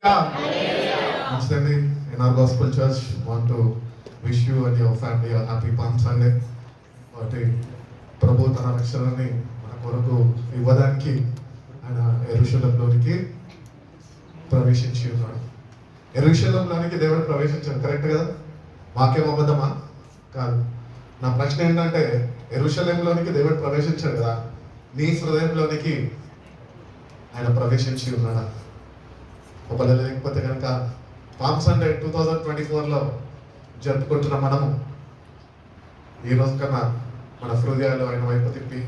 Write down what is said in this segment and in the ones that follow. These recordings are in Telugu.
Understanding in our gospel church, want to wish you and your family a happy Palm Sunday. కాబట్టి ప్రభు తన రక్షణని మన కొరకు ఇవ్వడానికి ఆయన యెరూషలేములోనికి ప్రవేశించి ఉన్నాడు. యెరూషలేములోనికి దేవుడు ప్రవేశించాడు, కరెక్ట్ కదా? వాక్యం అబద్ధమా? కాదు. నా ప్రశ్న ఏంటంటే, యెరూషలేములోనికి దేవుడు ప్రవేశించాడు కదా, నీ హృదయంలోనికి ఆయన ప్రవేశించి ఉన్నాడా? ఒకవేళ లేకపోతే కనుక పామ్ సండే 2024లో జరుపుకుంటున్న మనము ఈ రోజు కన్నా మన హృదయాలు ఆయన వైపు తిప్పి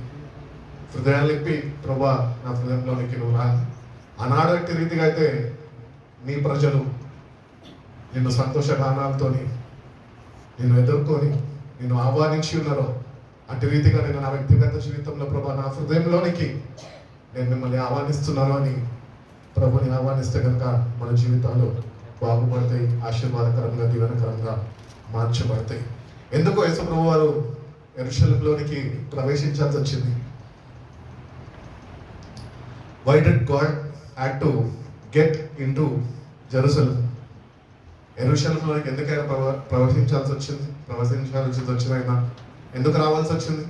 హృదయాలు ఇప్పి ప్రభా నా హృదయంలోనికి నువ్వు రా. ఆనాడు ఎట్టి రీతిగా అయితే నీ ప్రజలు నిన్ను సంతోషగానాలతోని నిన్ను ఎదుర్కొని నిన్ను ఆహ్వానించి ఉన్నారో, అట్టి రీతిగా నేను నా వ్యక్తిగత జీవితంలో ప్రభా నా హృదయంలోనికి నేను మిమ్మల్ని ఆహ్వానిస్తున్నాను అని ప్రభుని ఆహ్వానిస్తే కనుక మన జీవితాలు బాగుపడతాయి, ఆశీర్వాదకరంగా దీవెనకరంగా మార్చబడతాయి. ఎందుకు యేసు ప్రభు వారు యెరూషలేములోనికి ప్రవేశించాల్సి వచ్చింది? Why did God had to get into Jerusalem? యెరూషలేములోనికి ఎందుకైనా ప్రవేశించాల్సి వచ్చింది ఆయన ఎందుకు రావాల్సి వచ్చింది?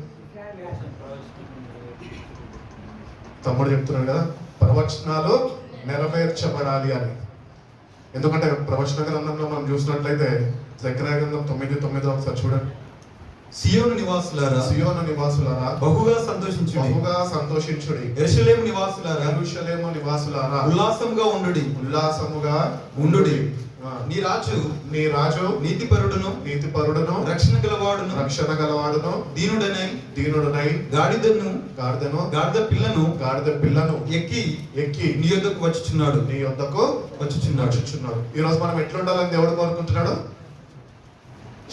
తమ్ముడు చెప్తున్నాడు కదా, ప్రవచనాలు నెరవేర్చబడాలి అని. ఎందుకంటే ప్రవచన గ్రంథంలో మనం చూసినట్లయితే జకర్యా గ్రంథం 9:9 ఒకసారి చూడండి. సియోను నివాసులారా బహుగా సంతోషించుడి. యెరూషలేము నివాసులారా ఉల్లాసముగా ఉండుడి. నీ రాజు నీతిపరుడును రక్షణ గలవాడును దీనుడనై గాడిద పిల్లను ఎక్కి నీ యొద్దకు వచ్చుచున్నాడు. ఈ రోజు మనం ఎట్లుండాలని దేవుడు కోరుకుంటున్నాడు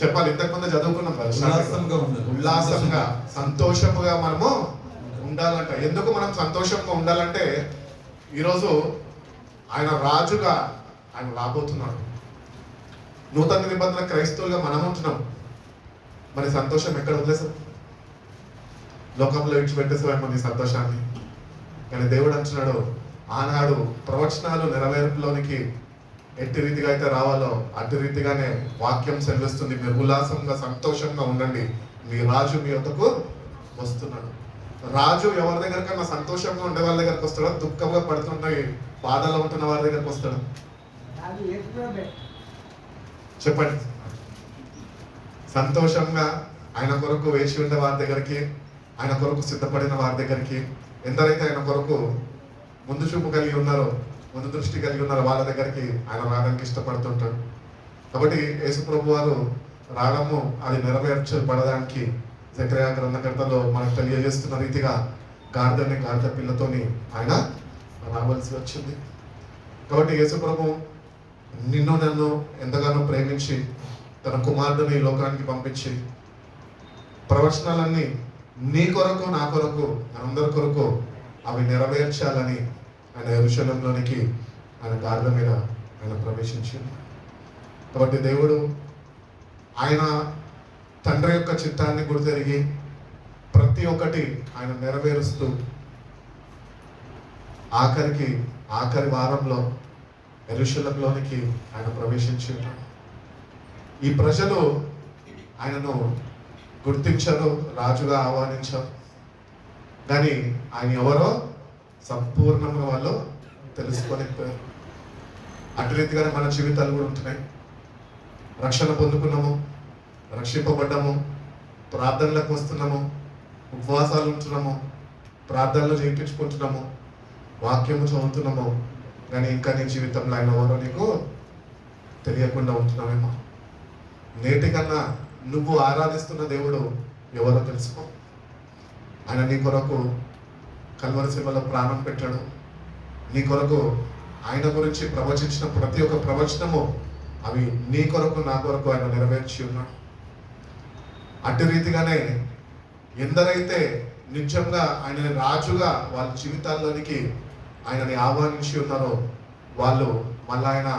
చెప్పాలి. ఇంతకుముందు చదువుకున్నాం కదా, ఉల్లాసంగా సంతోషముగా మనము ఉండాలంట. ఎందుకు మనం సంతోషంగా ఉండాలంటే, ఈరోజు ఆయన రాజుగా ఆయన రాబోతున్నాడు. నూతన నిబంధన క్రైస్తవులుగా మనం ఉంటున్నాం. మరి సంతోషం ఎక్కడ వదిలేసాం? లోకంలో విడిచిపెట్టేసామేమో నీ సంతోషాన్ని. కానీ దేవుడు అంటున్నాడు, ఆనాడు ప్రవచనాలు నెరవేర్పులోనికి ఎట్టి రీతిగా అయితే రావాలో అట్టి రీతిగానే వాక్యం సెలవిస్తుంది. మీరు ఉల్లాసంగా సంతోషంగా ఉండండి, మీ రాజు మీ వద్దకు వస్తున్నాడు. రాజు ఎవరి దగ్గర కన్నా సంతోషంగా ఉండే వాళ్ళ దగ్గరకు వస్తాడు, దుఃఖంగా పడుతున్న బాధలో ఉంటున్న వారి దగ్గరకు వస్తాడు? చెప్పండి. సంతోషంగా ఆయన కొరకు వేచి ఉండే వారి దగ్గరికి, ఆయన కొరకు సిద్ధపడిన వారి దగ్గరికి, ఎందరైతే ఆయన కొరకు ముందు చూపు కలిగి ఉన్నారో, ముందు దృష్టి కలిగి ఉన్నారో వాళ్ళ దగ్గరికి ఆయన రావడానికి ఇష్టపడుతుంటాడు. కాబట్టి యేసు ప్రభు వారు రావడము అది నెరవేర్చబడడానికి జకర్యా గ్రంథకర్తలో మనకు తెలియజేస్తున్న రీతిగా గాడిద పిల్లతోని ఆయన రావాల్సి వచ్చింది. కాబట్టి యేసు ప్రభు నిన్ను నన్ను ఎంతగానో ప్రేమించి తన కుమారుడిని లోకానికి పంపించి ప్రవచనాలన్నీ నీ కొరకు నా కొరకు అందరి కొరకు అవి నెరవేర్చాలని ఆయన యెరూషలేములోనికి ఆయన గాడిద మీద ఆయన ప్రవేశించింది. కాబట్టి దేవుడు ఆయన తండ్రి యొక్క చిత్తాన్ని గుర్తెరిగి ప్రతి ఒక్కటి ఆయన నెరవేరుస్తూ ఆఖరి వారంలో యెరూషలేములోనికి ఆయన ప్రవేశించి ఉన్నాడు. ఈ ప్రజలు ఆయనను గుర్తించారు, రాజుగా ఆహ్వానించారు. కానీ ఆయన ఎవరో సంపూర్ణంగా వాళ్ళు తెలుసుకోలేకపోయారు. అటు రీతిగానే మన జీవితాలు కూడా ఉంటున్నాయి. రక్షణ పొందుకున్నాము, రక్షింపబడ్డాము, ప్రార్థనలకు వస్తున్నాము, ఉపవాసాలు ఉంటున్నాము, ప్రార్థనలు చేయించుకుంటున్నాము, వాక్యము చదువుతున్నాము. కానీ ఇంకా నీ జీవితంలో ఆయన ఎవరో నీకు తెలియకుండా ఉంటున్నామేమో. నేటికన్నా నువ్వు ఆరాధిస్తున్న దేవుడు ఎవరో తెలుసుకో. ఆయన నీ కొరకు కల్వరి శిలువలో ప్రాణం పెట్టాడు. నీ కొరకు ఆయన గురించి ప్రవచించిన ప్రతి ఒక్క ప్రవచనము అవి నీ కొరకు నా కొరకు ఆయన నెరవేర్చి ఉన్నాడు. అటు రీతిగానే ఎందరైతే నిజంగా ఆయన రాజుగా వాళ్ళ జీవితాల్లోనికి ఆయనని ఆహ్వానించి ఉన్నారో వాళ్ళు మళ్ళీ ఆయన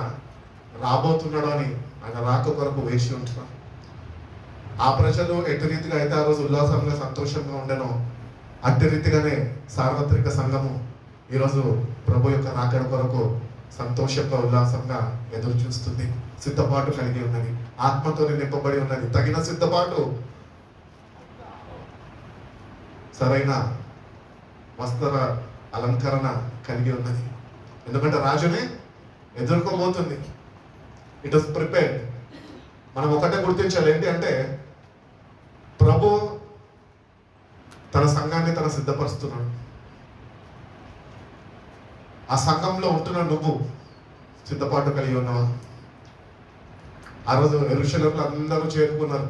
రాబోతున్నాడు అని ఆయన రాక కొరకు వేసి ఉంటున్నారు. ఆ ప్రజలు ఎటు రీతిగా అయితే ఆ రోజు ఉల్లాసంగా సంతోషంగా ఉండెనో అట్టి రీతిగానే సార్వత్రిక సంఘము ఈరోజు ప్రభు యొక్క రాకడ కొరకు సంతోషంగా ఉల్లాసంగా ఎదురు చూస్తుంది, సిద్ధపాటు కలిగి ఉన్నది, ఆత్మతో నింపబడి ఉన్నది, తగిన సిద్ధపాటు, సరైన వస్త్ర అలంకరణ కలిగి ఉన్నది. ఎందుకంటే రాజుని ఎదుర్కోబోతుంది. It is prepared. మనం ఒకటే గుర్తించాలి, ఏంటి అంటే ప్రభు తన సంఘాన్ని తన సిద్ధపరుస్తున్నాడు. ఆ సంఘంలో ఉంటున్న నువ్వు సిద్ధపాటు కలిగి ఉన్నావా? ఆ రోజు యెరూషలేములో అందరూ చేరుకున్నారు,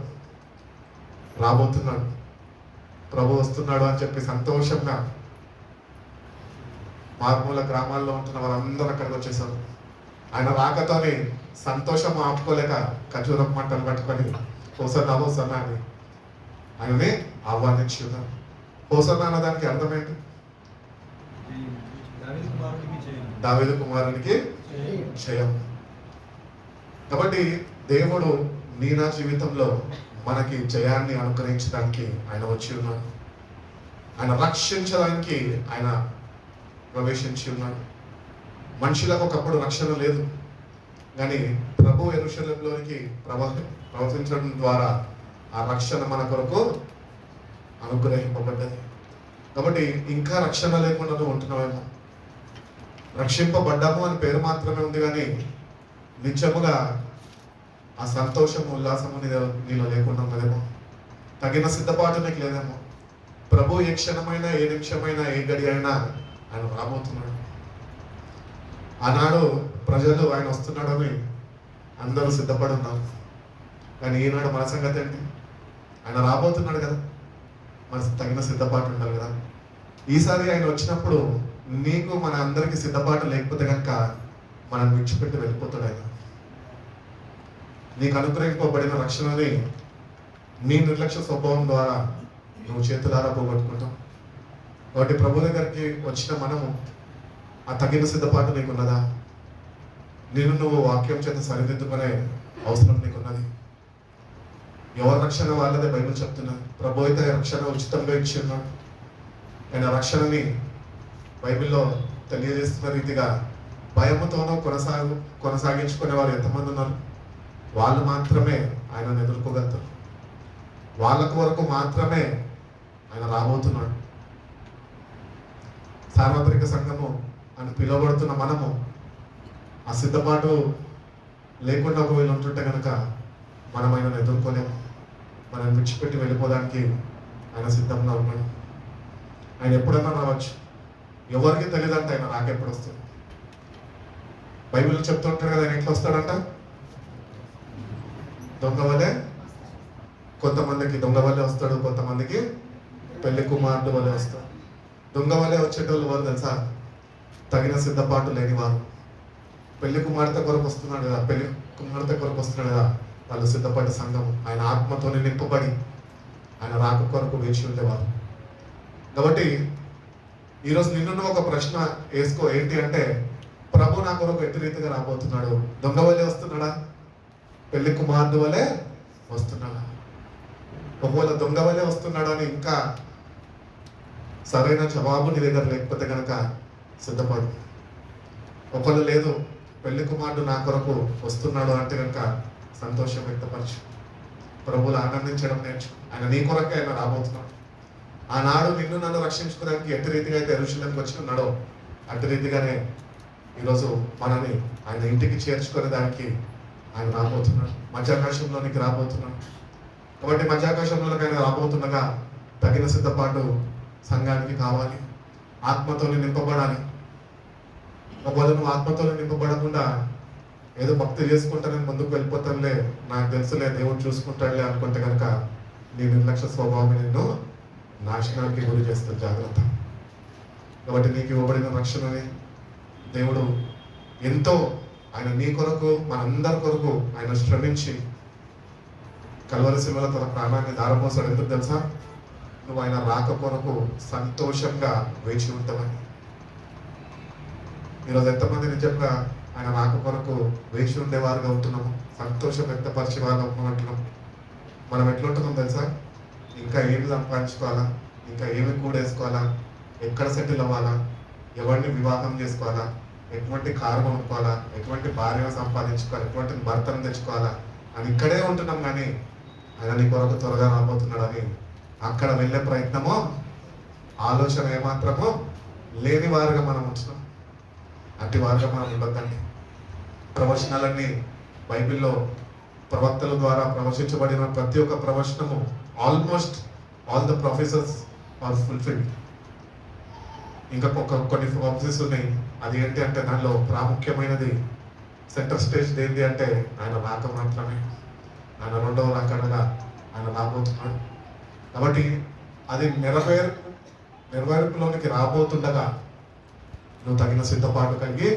రాబోతున్నాడు, ప్రభు వస్తున్నాడు అని చెప్పి సంతోషంగా మారుమూల గ్రామాల్లో ఉంటున్న వాళ్ళందరూ అక్కడికి వచ్చేసారు. ఆయన రాకతోని సంతోషం ఆపుకోలేక ఖర్జూరం మంటలు పట్టుకొని హోసన్నా హోసన్నా అని ఆయనని ఆహ్వానించి ఉన్నారు. హోసన్నా అన్నదానికి అర్థం ఏంటి? దావీదు కుమారునికి జయం. కాబట్టి దేవుడు నీ నా జీవితంలో మనకి జయాన్ని అనుగ్రహించడానికి ఆయన వచ్చి ఉన్నాడు. ఆయన రక్షించడానికి ఆయన ప్రవేశించి ఉన్నాడు. మనుషులకు ఒకప్పుడు రక్షణ లేదు, కానీ ప్రభు యెరూషలేములోనికి ప్రవహించడం ద్వారా ఆ రక్షణ మన కొరకు అనుగ్రహింపబడ్డది. కాబట్టి ఇంకా రక్షణ లేకుండా నువ్వు ఉంటున్నావేమో. రక్షింపబడ్డాము అని పేరు మాత్రమే ఉంది, కానీ నిత్యముగా ఆ సంతోషము ఉల్లాసము నీలో లేకుండా ఉన్నదేమో. తగిన సిద్ధపాటు నీకు లేదేమో. ప్రభు ఏ క్షణమైనా, ఏ నిమిషమైనా, ఏ గడి అయినా ఆయన రాబోతున్నాడు. ఆనాడు ప్రజలు ఆయన వస్తున్నాడని అందరూ సిద్ధపడి ఉన్నారు, కానీ ఈనాడు మన సంగతి ఏంటి? ఆయన రాబోతున్నాడు కదా, మన తగిన సిద్ధపాటు ఉండాలి కదా. ఈసారి ఆయన వచ్చినప్పుడు నీకు మన అందరికీ సిద్ధపాటు లేకపోతే కనుక మనం విడిచిపెట్టి వెళ్ళిపోతాడు ఆయన. నీకు అనుగ్రహింపబడిన రక్షణని నీ నిర్లక్ష్య స్వభావం ద్వారా నువ్వు చేతులారా పోగొట్టుకుంటావు. కాబట్టి ప్రభు దగ్గరికి వచ్చిన మనము ఆ తగిన సిద్ధపాటు నీకున్నదా? నువ్వు వాక్యం చేత సరిదిద్దుకునే అవసరం నీకున్నది. ఎవరి రక్షణ వాళ్ళదే బైబిల్ చెప్తున్నది. ప్రభు అయితే రక్షణ ఉచితంగా ఇచ్చి ఉన్నాడు. ఆయన రక్షణని బైబిల్లో తెలియజేస్తున్న రీతిగా భయముతోనూ కొనసాగించుకునే వారు ఎంతమంది ఉన్నారు? వాళ్ళు మాత్రమే ఆయనను ఎదుర్కోగలుగుతారు. వాళ్ళకు వరకు మాత్రమే ఆయన రాబోతున్నాడు. సార్వత్రిక సంఘము అని పిలువబడుతున్న మనము ఆ సిద్ధపాటు లేకుండా ఒకవేళ ఉంటుంటే కనుక మనం ఆయనను ఎదుర్కోలేము. మనం విడిచిపెట్టి వెళ్ళిపోవడానికి ఆయన సిద్ధంగా ఉన్నాడు. ఆయన ఎప్పుడైనా రావచ్చు. ఎవరికి తెలియదంట ఆయన రాకెప్పుడు వస్తుంది. బైబిల్ చెప్తుంటాడు కదా, ఆయన ఎట్లా వస్తాడంట? దొంగ వలె. కొంతమందికి దొంగ వలె వస్తాడు, కొంతమందికి పెళ్లి కుమారుడు వలె వస్తాడు. దొంగ వలె వచ్చేటోళ్ళు వారు తెలుసా? తగిన సిద్ధపాటు లేని వారు. పెళ్లి కుమార్తె కొరకు వస్తున్నాడు కదా, పెళ్లి కుమార్తె కొరకు వస్తున్నాడు కదా, వాళ్ళు సిద్ధపడ్డ సంఘం. ఆయన ఆత్మతోనే నింపబడి ఆయన రాక కొరకు వేచి ఉండేవారు. కాబట్టి ఈరోజు నిన్ను ఒక ప్రశ్న వేసుకో, ఏంటి అంటే ప్రభు నా కొరకు ఎట్టి రీతిగా రాబోతున్నాడు? దొంగ వలె వస్తున్నాడా? పెళ్లి కుమారుడు వలె వస్తున్నాడా? ఒకవేళ దొంగ వలె వస్తున్నాడు అని ఇంకా సరైన జవాబు నీ దగ్గర లేకపోతే కనుక సిద్ధపడు. ఒకళ్ళు లేదు, పెళ్లి కుమారుడు నా కొరకు వస్తున్నాడు అంటే కనుక సంతోషం వ్యక్తపరచు. ప్రభువులు ఆనందించడం నేర్చు. ఆయన నీ కొరకే ఆయన రాబోతున్నాడు. ఆనాడు నిన్ను నన్ను రక్షించుకోవడానికి ఎట్టి రీతిగా అయితే యెరూషలేముకి వచ్చి ఉన్నాడో అట్టి రీతిగానే ఈరోజు మనని ఆయన ఇంటికి చేర్చుకునే దానికి ఆయన రాబోతున్నాడు. మధ్యాకాశంలోనికి రాబోతున్నాడు. కాబట్టి మధ్యాకాశంలోకి ఆయన రాబోతుండగా తగిన సిద్ధపాటు సంఘానికి కావాలి. ఆత్మతో నింపబడాలి. ఒకవేళ నువ్వు ఆత్మతో నింపబడకుండా ఏదో భక్తి చేసుకుంటా నేను ముందుకు వెళ్ళిపోతానులే, నాకు తెలుసులే, దేవుడు చూసుకుంటాడులే అనుకుంటే కనుక నీ నిర్లక్ష్య స్వభావం నిన్ను నాశనానికి గురి చేస్తుంది. జాగ్రత్త. కాబట్టి నీకు ఇవ్వబడిన రక్షణని దేవుడు ఎంతో ఆయన నీ కొరకు మనందరి కొరకు ఆయన శ్రమించి కల్వరి శిలువలో తన ప్రాణాన్ని దారపోసాడు. ఎందుకు తెలుసా? నువ్వు ఆయన రాక కొరకు సంతోషంగా వేచి ఉంటావని. ఈరోజు ఎంతమంది నిజంగా ఆయన రాక కొరకు వేచి ఉండేవారుగా ఉంటున్నాము, సంతోషం వ్యక్తపరిచే వారుగా ఉంటున్నాం. మనం ఎట్లుంటున్నాం తెలుసా? ఇంకా ఏమి సంపాదించుకోవాలా, ఇంకా ఏమి కూడేసుకోవాలా, ఎక్కడ సెటిల్ అవ్వాలా, ఎవరిని వివాహం చేసుకోవాలా, ఎటువంటి కారు కొనుక్కోవాలా, ఎటువంటి భార్యను సంపాదించుకోవాలి, ఎటువంటి భర్తను తెచ్చుకోవాలా అని ఇక్కడే ఉంటున్నాం. కానీ ఆయన నీ కొరకు త్వరగా రాబోతున్నాడని అక్కడ వెళ్ళే ప్రయత్నము, ఆలోచన ఏమాత్రము లేని వారుగా మనం ఉంటున్నాం. అట్టి వారుగా మనం ఉండొద్దండి. ప్రవచనాలన్నీ బైబిల్లో ప్రవక్తల ద్వారా ప్రవచించబడిన ప్రతి ఒక్క ప్రవచనము, almost all the professors are fulfilled. ఇంకా కొన్ని ప్రాఫెసెస్ ఉన్నాయి. అది ఏంటి అంటే దానిలో ప్రాముఖ్యమైనది సెంటర్ స్టేజ్ ఏంటి అంటే ఆయన రాక మాత్రమే. ఆయన రెండవ రాకడగా ఆయన రాబోతున్నాడు. కాబట్టి అది నెరవేర్పులోనికి రాబోతుండగా నువ్వు తగిన సిద్ధపాటు కలిగి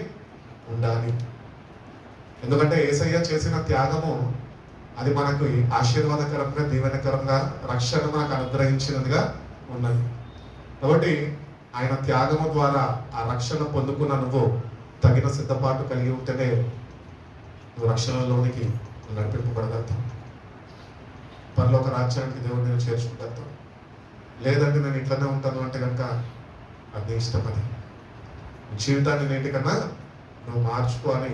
ఉండాలి. ఎందుకంటే యేసయ్య చేసిన త్యాగము అది మనకు ఆశీర్వాదకరంగా, దీవెనకరంగా, రక్షణ మనకు అనుగ్రహించినదిగా ఉన్నది. కాబట్టి ఆయన త్యాగము ద్వారా ఆ రక్షణ పొందుకున్న నువ్వు తగిన సిద్ధపాటు కలిగి ఉంటేనే నువ్వు రక్షణలోనికి నడిపింపబడగలుగుతావు. పరలోక రాజ్యానికి దేవుడు నేను చేర్చుకుంటాను. లేదంటే నేను ఇట్లనే ఉంటాను అంటే కనుక అది ఇష్టం. అది జీవితాన్ని నేటికన్నా నువ్వు మార్చుకో అని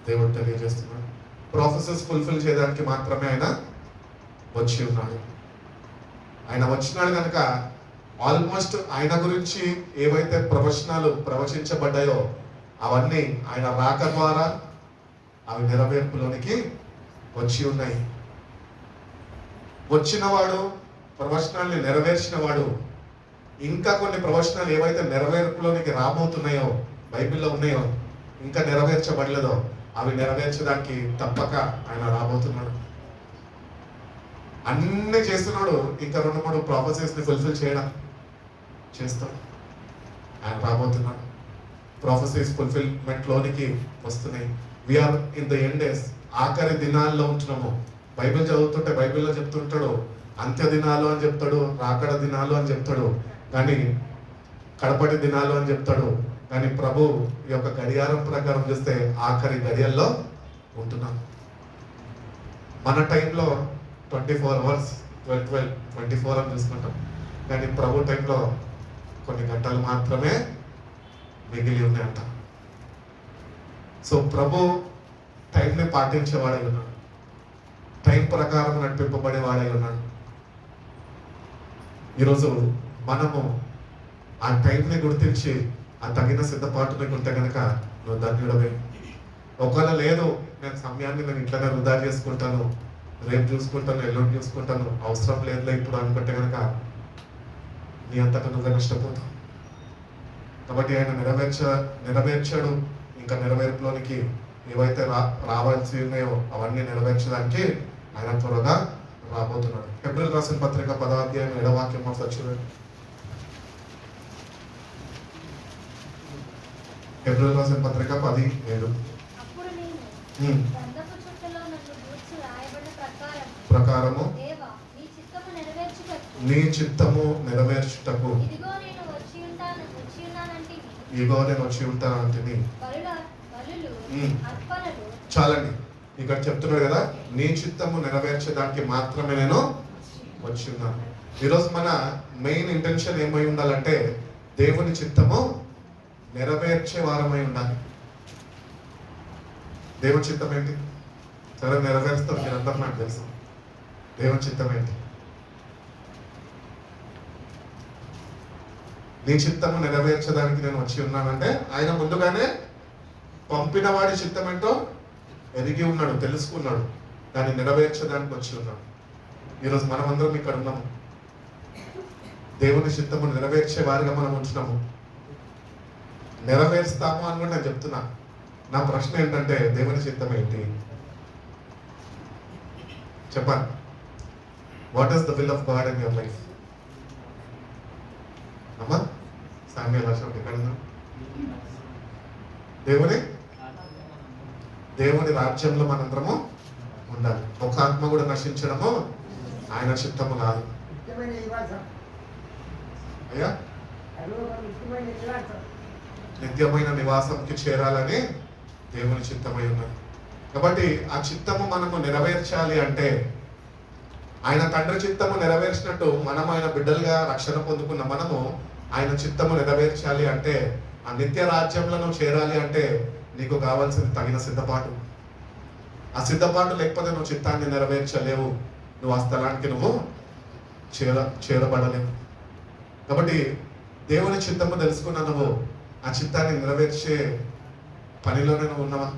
దేవుడు తెలియజేస్తున్నాడు. ప్రాఫెసెస్ ఫుల్ఫిల్ చేయడానికి మాత్రమే ఆయన వచ్చి ఉన్నాడు. ఆయన వచ్చినాడు కనుక ఆల్మోస్ట్ ఆయన గురించి ఏవైతే ప్రవచనాలు ప్రవచించబడ్డాయో అవన్నీ ఆయన రాక ద్వారా అవి నెరవేర్పులోనికి వచ్చి ఉన్నాయి. వచ్చినవాడు, ప్రవచనాల్ని నెరవేర్చిన వాడు, ఇంకా కొన్ని ప్రవచనాలు ఏవైతే నెరవేర్పులోనికి రాబోతున్నాయో, బైబిల్లో ఉన్నాయో, ఇంకా నెరవేర్చబడలేదో అవి నెరవేర్చడానికి తప్పక ఆయన రాబోతున్నాడు. అన్ని చేస్తున్నాడు. ఇంకా 2-3 ప్రాఫెసీస్ని ఫుల్ఫిల్ చేయడం చేస్తాడు. ఆయన రాబోతున్నాడు. ప్రాఫెసీస్ ఫుల్ఫిల్మెంట్ లోనికి వస్తున్నాయి. We are in the end days. ఆఖరి దినాల్లో ఉంటున్నాము. బైబిల్ చదువుతుంటే బైబిల్లో చెప్తుంటాడు అంత్య దినాలు అని చెప్తాడు, రాకడ దినాలు అని చెప్తాడు, కానీ కడపటి దినాలు అని చెప్తాడు. కానీ ప్రభు ఈ యొక్క గడియారం ప్రకారం చూస్తే ఆఖరి గడియల్లో ఉంటున్నాం. మన టైంలో 24 అవర్స్ 24 అని చూసుకుంటాం. కానీ ప్రభు టైంలో కొన్ని గంటలు మాత్రమే మిగిలి ఉన్నాయంట. సో ప్రభు టైంని పాటించేవాడై ఉన్నాడు. టైం ప్రకారం నడిపింపబడేవాడై ఉన్నాడు. ఈరోజు మనము ఆ టైంని గుర్తించి ఆ తగిన సిద్ధపాటుని ఉంటే కనుక నువ్వు ధన్యుడవే. ఒకవేళ లేదు, నేను సమయాన్ని నేను ఇంట్లోనే వృధా చేసుకుంటాను, రేపు చూసుకుంటాను, ఎల్లుండి చూసుకుంటాను, అవసరం లేదులే ఇప్పుడు అనుకుంటే కనుక నీ అంతటా నువ్వే నష్టపోతావు. కాబట్టి ఆయన నెరవేర్చాడు. ఇంకా నెరవేర్పులోనికి ఏవైతే రావాల్సి ఉన్నాయో అవన్నీ నెరవేర్చడానికి ఆయన త్వరగా రాబోతున్నాడు. హెబ్రీయులకు రాసిన పత్రిక 10వ అధ్యాయం 7వ వాక్యం ఒకసారి చూడండి. హెబ్రీయులకు రాసిన పత్రిక 10:7 ప్రకారము నీ చిత్తము నెరవేర్చుటకు ఇదిగో నేను వచ్చి ఉంటానంటిని. చాలండి, ఇక్కడ చెప్తున్నాడు కదా, నీ చిత్తము నెరవేర్చడానికి మాత్రమే నేను వచ్చి ఉన్నాను. ఈరోజు మన మెయిన్ ఇంటెన్షన్ ఏమై ఉండాలంటే దేవుని చిత్తము నెరవేర్చే వారమై ఉండాలి. దేవుని చిత్తం ఏంటి? సరే, నెరవేరుస్తాం, మీరందరూ నాకు తెలుసు. దేవుని చిత్తం ఏంటి? నీ చిత్తము నెరవేర్చడానికి నేను వచ్చి ఉన్నానంటే ఆయన ముందుగానే పంపిన వాడి చిత్తం ఏంటో ఎరిగి ఉన్నాడు, తెలుసుకున్నాడు, దాన్ని నెరవేర్చడానికి వచ్చి ఉన్నాడు. ఈరోజు మనమందరం ఇక్కడ ఉన్నాము. దేవుని చిత్తము నెరవేర్చే వారిగా మనం ఉంటున్నాము. నెరవేరుస్తాము అని కూడా నేను చెప్తున్నా. నా ప్రశ్న ఏంటంటే దేవుని చిత్తం ఏంటి చెప్పండి. What is the will of God in your life? అమ్మా సామ్య లక్ష్యం ఎక్కడ దేవుని రాజ్యంలో మనందరము ఉండాలి. ఒక ఆత్మ కూడా నశించడము ఆయన చిత్తము కాదు. అయ్యా, నిత్యమైన నివాసంకి చేరాలని దేవుని చిత్తమై ఉన్నది. కాబట్టి ఆ చిత్తము మనము నెరవేర్చాలి అంటే, ఆయన తండ్రి చిత్తము నెరవేర్చినట్టు మనం ఆయన బిడ్డలుగా రక్షణ పొందుకున్న మనము ఆయన చిత్తము నెరవేర్చాలి అంటే ఆ నిత్య రాజ్యంలో నువ్వు చేరాలి అంటే నీకు కావాల్సింది తగిన సిద్ధపాటు. ఆ సిద్ధపాటు లేకపోతే నువ్వు చిత్తాన్ని నెరవేర్చలేవు, నువ్వు ఆ స్థలానికి నువ్వు చేరబడలేవు. కాబట్టి దేవుని చిత్తము తెలుసుకున్న నువ్వు ఆ చిత్తాన్ని నెరవేర్చే పనిలోనే నువ్వు ఉన్నావా?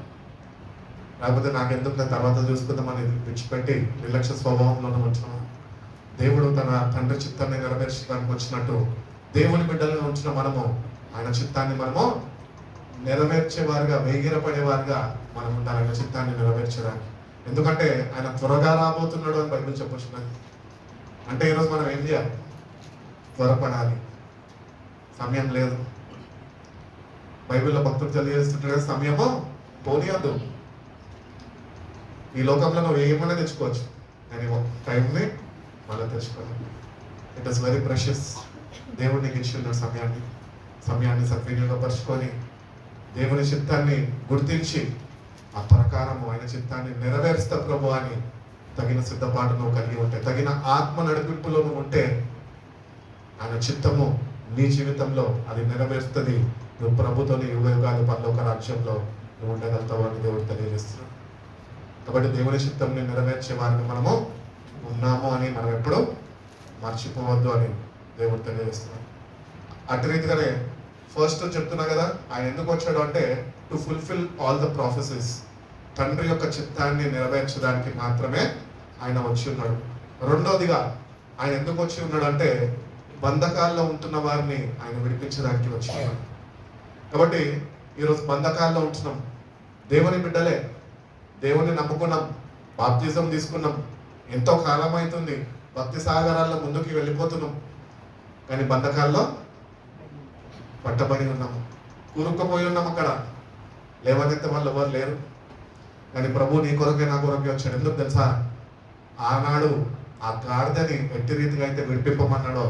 లేకపోతే నాకెందుకు తర్వాత చూసుకుందామని విడిచిపెట్టి నిర్లక్ష్య స్వభావంలోనే ఉంటున్నావా? దేవుడు తన తండ్రి చిత్తాన్ని నెరవేర్చడానికి వచ్చినట్టు దేవుని బిడ్డలను ఉంచిన మనము ఆయన చిత్తాన్ని మనము నెరవేర్చేవారుగా, వేగిరపడేవారుగా మనం ఉండాలి ఆయన చిత్తాన్ని నెరవేర్చడానికి. ఎందుకంటే ఆయన త్వరగా రాబోతున్నాడు అని బైబిల్ చెప్పొచ్చున్నది. అంటే ఈరోజు మనం ఏం చేయాలి? త్వరపడాలి, సమయం లేదు. బైబిల్లో భక్తులు తెలియజేస్తుంటే సమయము పోనీయద్దు. ఈ లోకంలో నువ్వు ఏమైనా తెచ్చుకోవచ్చు, కానీ టైంని మళ్ళీ తెచ్చుకోవాలి. It is very precious. దేవుడు నీకు ఇచ్చిన సమయాన్ని సద్వినియోగపరుచుకొని దేవుని చిత్తాన్ని గుర్తించి ఆ ప్రకారము ఆయన చిత్తాన్ని నెరవేరుస్తా ప్రభు అని తగిన సిద్ధపాటు నువ్వు కలిగి ఉంటే, తగిన ఆత్మ నడిపింపులో నువ్వు ఉంటే ఆయన చిత్తము నీ జీవితంలో అది నెరవేరుస్తుంది. నువ్వు ప్రభుతోని యుగయుగాలు పరలోక రాజ్యంలో నువ్వు ఉండగలుగుతావు అని దేవుడు తెలియజేస్తున్నాడు. కాబట్టి దేవుని చిత్తంని నెరవేర్చే వారిని మనము ఉన్నాము అని మనం ఎప్పుడు మర్చిపోవద్దు అని దేవుడు తెలియజేస్తున్నాడు. అటు రీతిగానే ఫస్ట్ చెప్తున్నా కదా, ఆయన ఎందుకు వచ్చాడు అంటే to fulfil all the prophecies. తండ్రి యొక్క చిత్తాన్ని నెరవేర్చడానికి మాత్రమే ఆయన వచ్చి ఉన్నాడు. రెండోదిగా ఆయన ఎందుకు వచ్చి ఉన్నాడు అంటే బంధకాల్లో ఉంటున్న వారిని ఆయన విడిపించడానికి వచ్చి ఉన్నాడు. కాబట్టి ఈరోజు బంధకాల్లో ఉంటున్నాం, దేవుని బిడ్డలే, దేవుని నమ్ముకున్నాం, బాప్తిజం తీసుకున్నాం, ఎంతో కాలం అవుతుంది, భక్తి సాగరాల్లో ముందుకు వెళ్ళిపోతున్నాం, కానీ బంధకాల్లో పట్టబడి ఉన్నాము, కూరుకుపోయి ఉన్నాం. అక్కడ లేవనెత్తే వాళ్ళు ఎవరు లేరు. కానీ ప్రభు నీ కొరకే నా కొరకే వచ్చాడు. ఎందుకు తెలుసా? ఆనాడు ఆ గాడిదని ఎట్టి రీతిగా అయితే విడిపింపమన్నాడో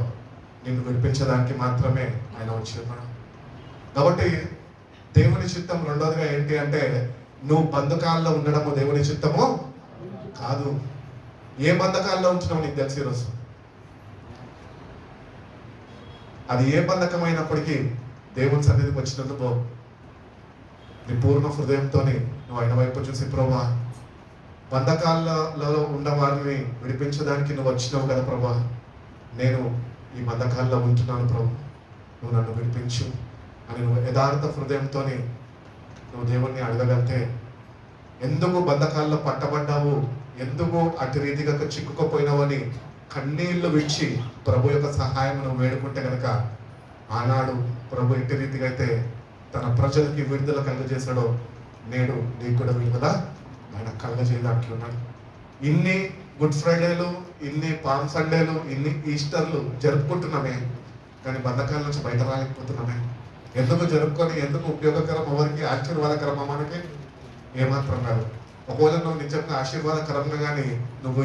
నిన్ను విడిపించడానికి మాత్రమే ఆయన వచ్చి ఉన్నాడు. కాబట్టి దేవుని చిత్తం రెండోదిగా ఏంటి అంటే నువ్వు బంధకాల్లో ఉండడము దేవుని చిత్తము కాదు. ఏ బంధకాల్లో ఉంటున్నావు నీకు తెలిసి ఈరోజు. అది ఏ బంధకమైనప్పటికీ దేవుని సన్నిధికి వచ్చినందుకు నీ పూర్ణ హృదయంతో నువ్వు ఆయన వైపు చూసి ప్రభా బంధకాలలో ఉన్న వారిని విడిపించడానికి నువ్వు వచ్చినావు కదా ప్రభా, నేను ఈ బంధకాల్లో ఉంటున్నాను ప్రభు, నువ్వు నన్ను విడిపించు అని నువ్వు యథార్థ హృదయంతో నువ్వు దేవుణ్ణి అడగగలితే, ఎందుకు బంధకాల్లో పట్టబడ్డావు, ఎందుకు అటు రీతిగా చిక్కుకుపోయినావు అని కన్నీళ్లు విడిచి ప్రభు యొక్క సహాయం నువ్వు వేడుకుంటే కనుక ఆనాడు ప్రభు ఎట్టి రీతిగా అయితే తన ప్రజలకి విడుదల కలుగజేశాడో నేడు నీకు కూడా విడుదల ఆయన కలుగజేయడానికి ఉన్నాడు. ఇన్ని గుడ్ ఫ్రైడేలు, ఇన్ని పామ్ సండేలు, ఇన్ని ఈస్టర్లు జరుపుకుంటున్నామే, కానీ బంధకాల నుంచి బయట రాలేకపోతున్నామే. ఎందుకు జరుపుకొని, ఎందుకు ఉపయోగకరం, ఎవరికి ఆశీర్వాదకరమా మనకి? ఏమాత్రం కాదు. ఒకవేళ నువ్వు నిజంగా ఆశీర్వాదకరంగా కానీ నువ్వు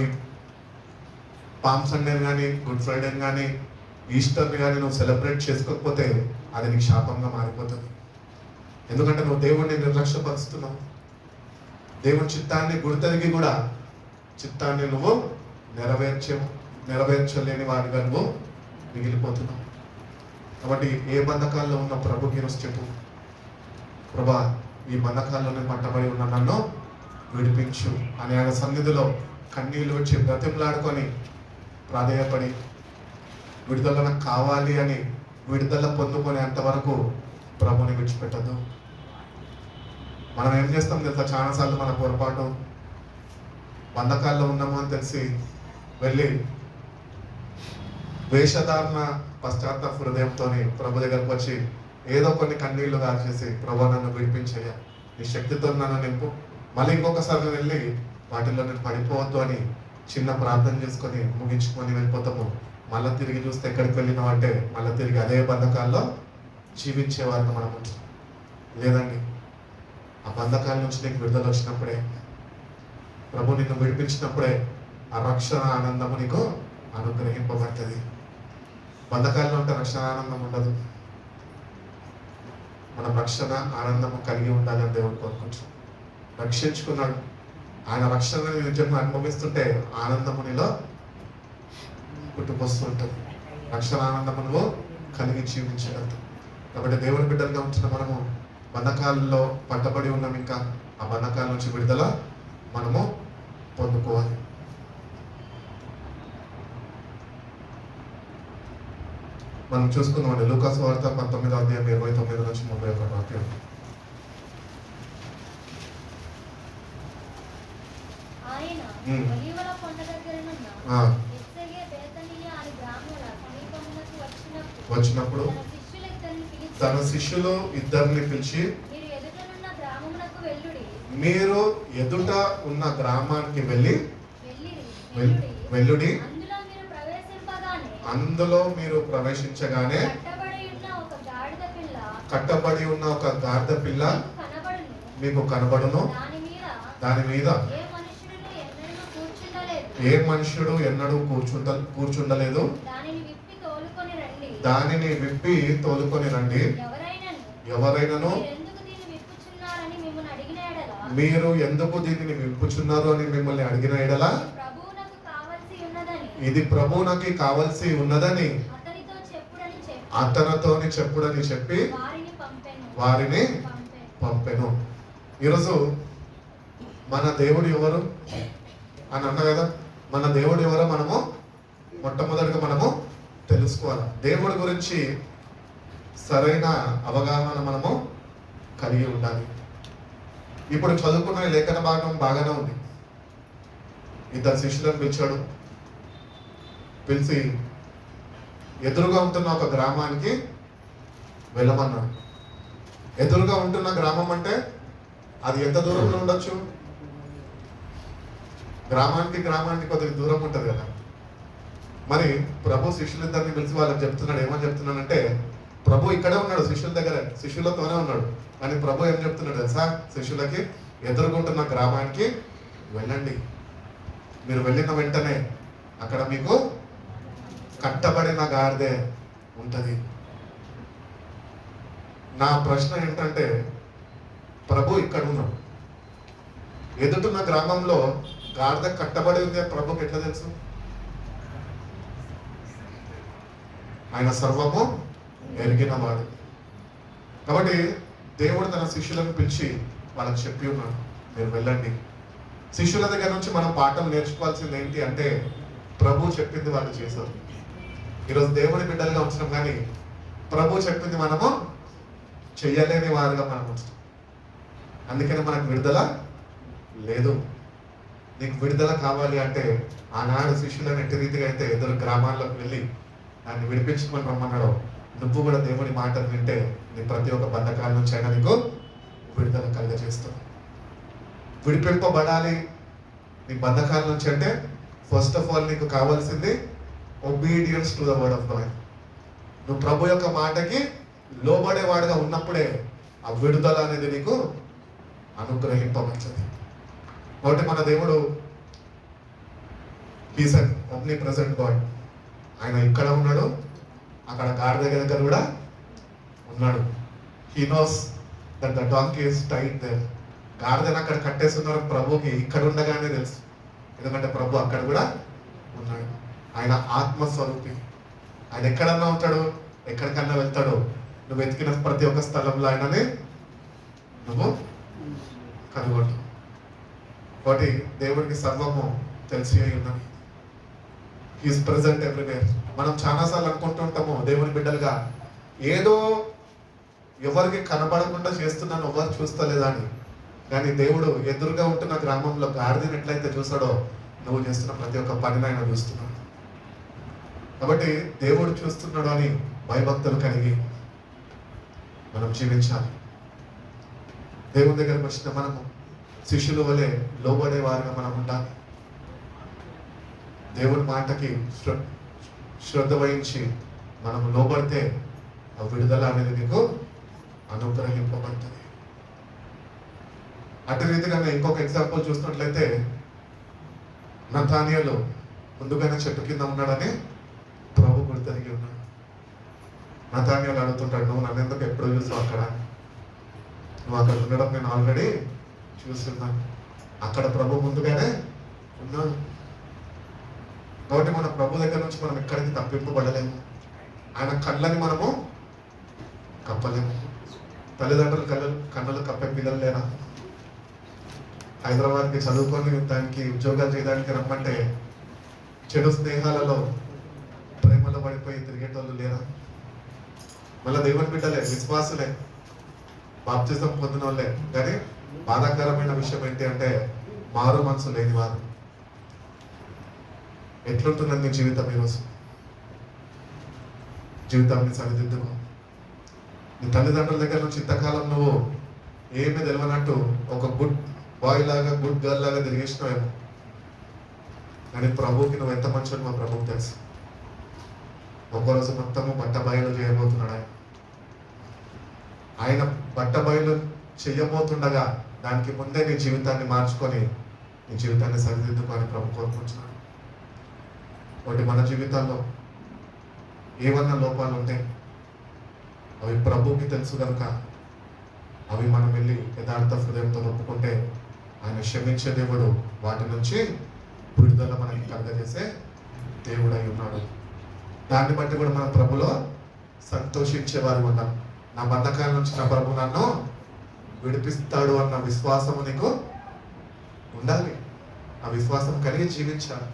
పామ్ సండేని కానీ, గుడ్ ఫ్రైడేని కానీ, ఈస్టర్ని కానీ నువ్వు సెలబ్రేట్ చేసుకోకపోతే అది నీకు శాపంగా మారిపోతుంది. ఎందుకంటే నువ్వు దేవుణ్ణి నిర్లక్ష్యపరుస్తున్నావు. దేవుని చిత్తాన్ని గుర్తెరిగి కూడా చిత్తాన్ని నువ్వు నెరవేర్చలేని వాడిగా నువ్వు మిగిలిపోతున్నావు. కాబట్టి ఏ బంధకాల్లో ఉన్న ప్రభుకి ఈరోజు చెప్పు, ప్రభా ఈ బంధకాల్లోనే పట్టబడి ఉన్న నన్ను విడిపించు అని ఆయన సన్నిధిలో కన్నీళ్ళు వచ్చి బ్రతిమలాడుకొని ప్రాధేయపడి విడుదల నాకు కావాలి అని విడుదల పొందుకునేంత వరకు ప్రభుని విడిచిపెట్టద్దు. మనం ఏం చేస్తాం తెలుసా? చాలాసార్లు మన పొరపాటు, బంధకాల్లో ఉన్నాము అని తెలిసి వెళ్ళి వేషధారణ పశ్చాత్తాప హృదయంతో ప్రభు దగ్గరకు వచ్చి ఏదో కొన్ని కన్నీళ్లు దాచేసి ప్రభు నన్ను విడిపించేయ, నీ శక్తితో నన్ను నింపు, మళ్ళీ ఇంకొకసారి వెళ్ళి వాటిల్లో నేను పడిపోవద్దు అని చిన్న ప్రార్థన చేసుకొని ముగించుకొని వెళ్ళిపోతాము. మళ్ళీ తిరిగి చూస్తే ఎక్కడికి వెళ్ళినాం అంటే మళ్ళీ తిరిగి అదే బంధకాల్లో జీవించేవారిని మనం లేదండి. ఆ బంధకాల నుంచి నీకు విడుదల వచ్చినప్పుడే, ప్రభు నిన్ను విడిపించినప్పుడే ఆ రక్షణ ఆనందము నీకు అనుగ్రహింపబడుతుంది. బంధకాల్లో ఉంటే రక్షణ ఆనందం ఉండదు. మనం రక్షణ ఆనందము కలిగి ఉండాలని దేవుడు కోరుకుంటున్నాం. రక్షించుకున్నాడు, ఆయన రక్షణని నిజంగా అనుభవిస్తుంటే ఆనందము నీలో పుట్టుకొస్తూ ఉంటుంది. రక్షణ ఆనందము నువ్వు కలిగి జీవించగలదు. కాబట్టి దేవుని బిడ్డలుగా ఉంటున్న మనము బంధకాలలో పట్టబడి ఉన్నాం. ఇంకా ఆ బంధకాల నుంచి విడుదల మనము పొందుకోవాలి. మనం చూసుకుందామండి లూకాసు వార్త 19వ అధ్యాయం 29 నుంచి 31 వాక్యం. ఆయన ఒలీవల కొండ దగ్గరనున్న బెత్ఫగే బేతనియ అనే గ్రామముల సమీపమునకు వచ్చినప్పుడు తన శిష్యులు ఇద్దరిని పిలిచి మీరు ఎదుట ఉన్న గ్రామానికి వెళ్ళుడి, అందులో మీరు ప్రవేశించగానే కట్టబడి ఉన్న ఒక గాడిద పిల్ల మీకు కనబడును. దాని మీద ఏ మనుషుడు ఎన్నడూ కూర్చుండలేదు. దానిని విప్పి తోలుకొని రండి. ఎవరైనాను మీరు ఎందుకు దీనిని విప్పుచున్నారు అని మిమ్మల్ని అడిగిన ఎడల ఇది ప్రభువునకి కావలసి ఉన్నదని అతనితోని చెప్పుడని చెప్పి వారిని పంపెను. ఈరోజు మన దేవుడు ఎవరు అని అన్నా కదా. మన దేవుడు ఎవరో మనము మొట్టమొదటిగా మనము తెలుసుకోవాలి. దేవుడి గురించి సరైన అవగాహన మనము కలిగి ఉండాలి. ఇప్పుడు చదువుకున్న లేఖన భాగం బాగానే ఉంది. ఇద్దరు శిష్యులను పిలిచాడు. పిలిచి ఎదురుగా ఉంటున్న ఒక గ్రామానికి వెళ్ళమన్నాడు. ఎదురుగా ఉంటున్న గ్రామం అంటే అది ఎంత దూరంలో ఉండొచ్చు? గ్రామానికి కొద్దిగా దూరం ఉంటుంది కదా. మరి ప్రభు శిష్యులిద్దరిని పిలిచి వాళ్ళకి చెప్తున్నాడు. ఏమని చెప్తున్నానంటే, ప్రభు ఇక్కడే ఉన్నాడు, శిష్యుల దగ్గర, శిష్యులతోనే ఉన్నాడు. కానీ ప్రభు ఏం చెప్తున్నాడు తెలుసా? శిష్యులకి ఎదుర్కొంటున్న గ్రామానికి వెళ్ళండి. మీరు వెళ్ళిన వెంటనే అక్కడ మీకు కట్టబడిన గాడిదే ఉంటుంది. నా ప్రశ్న ఏంటంటే, ప్రభు ఇక్కడ ఉన్నాడు, ఎదుటిన్న గ్రామంలో గాడిద కట్టబడి ఉంది ప్రభుకి ఎట్లా తెలుసు? ఆయన సర్వము ఎరిగినవాడు. కాబట్టి దేవుడు తన శిష్యులను పిలిచి వాళ్ళకి చెప్పి ఉన్నాడు, మీరు వెళ్ళండి. శిష్యుల దగ్గర నుంచి మనం పాఠం నేర్చుకోవాల్సింది ఏంటి అంటే, ప్రభు చెప్పింది వాళ్ళు చేశారు. ఈరోజు దేవుడి బిడ్డలుగా ఉంచినాం, కానీ ప్రభు చెప్పింది మనము చెయ్యలేని వారుగా మనం ఉంచుతాం. అందుకని మనకు విడుదల లేదు. నీకు విడుదల కావాలి అంటే ఆనాడు శిష్యులను ఎట్టి రీతిగా అయితే ఎదురు గ్రామాల్లోకి వెళ్ళి దాన్ని విడిపించుకొని రమ్మన్నాడు, నువ్వు కూడా దేవుడి మాటలు వింటే నీ ప్రతి ఒక్క బంధకాల నుంచి అయినా నీకు విడుదల కలుగజేస్తుంది. విడిపింపబడాలి నీ బంధకాల నుంచి అంటే ఫస్ట్ ఆఫ్ ఆల్ నీకు కావాల్సింది obedience to the word of God. నువ్వు ప్రభు యొక్క మాటకి లోబడేవాడుగా ఉన్నప్పుడే ఆ విడుదల అనేది నీకు అనుగ్రహింపబడుతుంది. కాబట్టి మన దేవుడు he's an omnipresent God. ఆయన ఇక్కడ ఉన్నాడు, అక్కడ గాడిద దగ్గర కూడా ఉన్నాడు. He knows that the donkey is tied there. గాడిదని అక్కడ కట్టేస్తున్నారు ప్రభుకి ఇక్కడ ఉండగానే తెలుసు, ఎందుకంటే ప్రభు అక్కడ కూడా ఉన్నాడు. ఆయన ఆత్మస్వరూపి. ఆయన ఎక్కడన్నా ఉంటాడు, ఎక్కడికన్నా వెళ్తాడు. నువ్వు వెతికిన ప్రతి ఒక్క స్థలంలో ఆయనని నువ్వు కనుగొంటావు. కాబట్టి దేవుడికి సర్వము తెలిసి ఉన్నది. He's present everywhere. మనం చాలాసార్లు అనుకుంటుంటాము దేవుని బిడ్డలుగా ఏదో ఎవరికి కనబడకుండా చేస్తున్నాను, ఎవరు చూస్తలేదా అని. కానీ దేవుడు ఎదురుగా ఉంటున్న గ్రామంలో గాడిదని ఎట్లయితే చూస్తాడో నువ్వు చేస్తున్న ప్రతి ఒక్క పనిని ఆయన చూస్తున్నాడు. కాబట్టి దేవుడు చూస్తున్నాడు అని భయభక్తులు కలిగి మనం జీవించాలి. దేవుని దగ్గరకు వచ్చిన మనము శిష్యుల వలె లోబడే వారిగా మనం ఉండాలి. దేవుడి మాటకి శ్రద్ధ వహించి మనం లోబడితే ఆ విడుదల అనేది నీకు అనుగ్రహింపబడుతుంది. అటు రీతిగానే ఇంకొక ఎగ్జాంపుల్ చూసినట్లయితే, నతానియేలు ముందుగానే చెట్టు కింద ఉన్నాడని ప్రభు గుర్తెరిగి ఉన్నాడు. నతానియేలు అడుగుతుంటాడు, నువ్వు నన్ను ఎందుకు ఎప్పుడు చూసావు అక్కడ? నువ్వు అక్కడ ఉండడం నేను ఆల్రెడీ చూస్తున్నాను. అక్కడ ప్రభు ముందుగానే ఉన్నాడు. కాబట్టి మన ప్రభు దగ్గర నుంచి మనం ఎక్కడికి తప్పింపబడలేము. ఆయన కళ్ళని మనము కప్పలేము. తల్లిదండ్రులు కన్నులు కప్పే పిల్లలు లేరా? హైదరాబాద్కి చదువుకొని దానికి ఉద్యోగాలు చేయడానికి రమ్మంటే చెడు స్నేహాలలో ప్రేమలో పడిపోయి తిరిగేటోళ్ళు లేరా? మళ్ళీ దేవుని బిడ్డలే, విశ్వాసులే, బాప్తిజం పొందిన వాళ్ళే. కానీ బాధాకరమైన విషయం ఏంటి అంటే మారు మనసు లేని వారు. ఎట్లుంటుందని నీ జీవితం ఈరోజు? జీవితాన్ని సరిదిద్దుకో. నీ తల్లిదండ్రుల దగ్గర నుంచి ఇంతకాలం నువ్వు ఏమీ తెలియనట్టు ఒక గుడ్ బాయ్ లాగా, గుడ్ గర్ల్ లాగా తిరిగేసినావేమో. కానీ ప్రభువుకి నువ్వు ఎంత మంచిగా మా ప్రభువుకి తెలుసు. ఒక్కరోజు మొత్తము బట్ట బయలు చేయబోతున్నాడు ఆయన బట్ట బయలు చెయ్యబోతుండగా దానికి ముందే నీ జీవితాన్ని మార్చుకొని నీ జీవితాన్ని సరిదిద్దుకొని ప్రభు కోరుకుంటున్నాడు. ఒకటి, మన జీవితాల్లో ఏమన్నా లోపాలు ఉంటే అవి ప్రభువుకి తెలుసు కనుక అవి మనం వెళ్ళి యథార్థ హృదయంతో ఒప్పుకుంటే ఆయన క్షమించే దేవుడు వాటి నుంచి విడుదల మనకి కలగజేసే దేవుడు అయి ఉన్నాడు. దాన్ని బట్టి కూడా మనం ప్రభులో సంతోషించేవారు ఉన్నాం. నా బంధకాల నుంచి నా ప్రభు నన్ను విడిపిస్తాడు అన్న విశ్వాసము నీకు ఉండాలి. ఆ విశ్వాసం కలిగి జీవించాలి.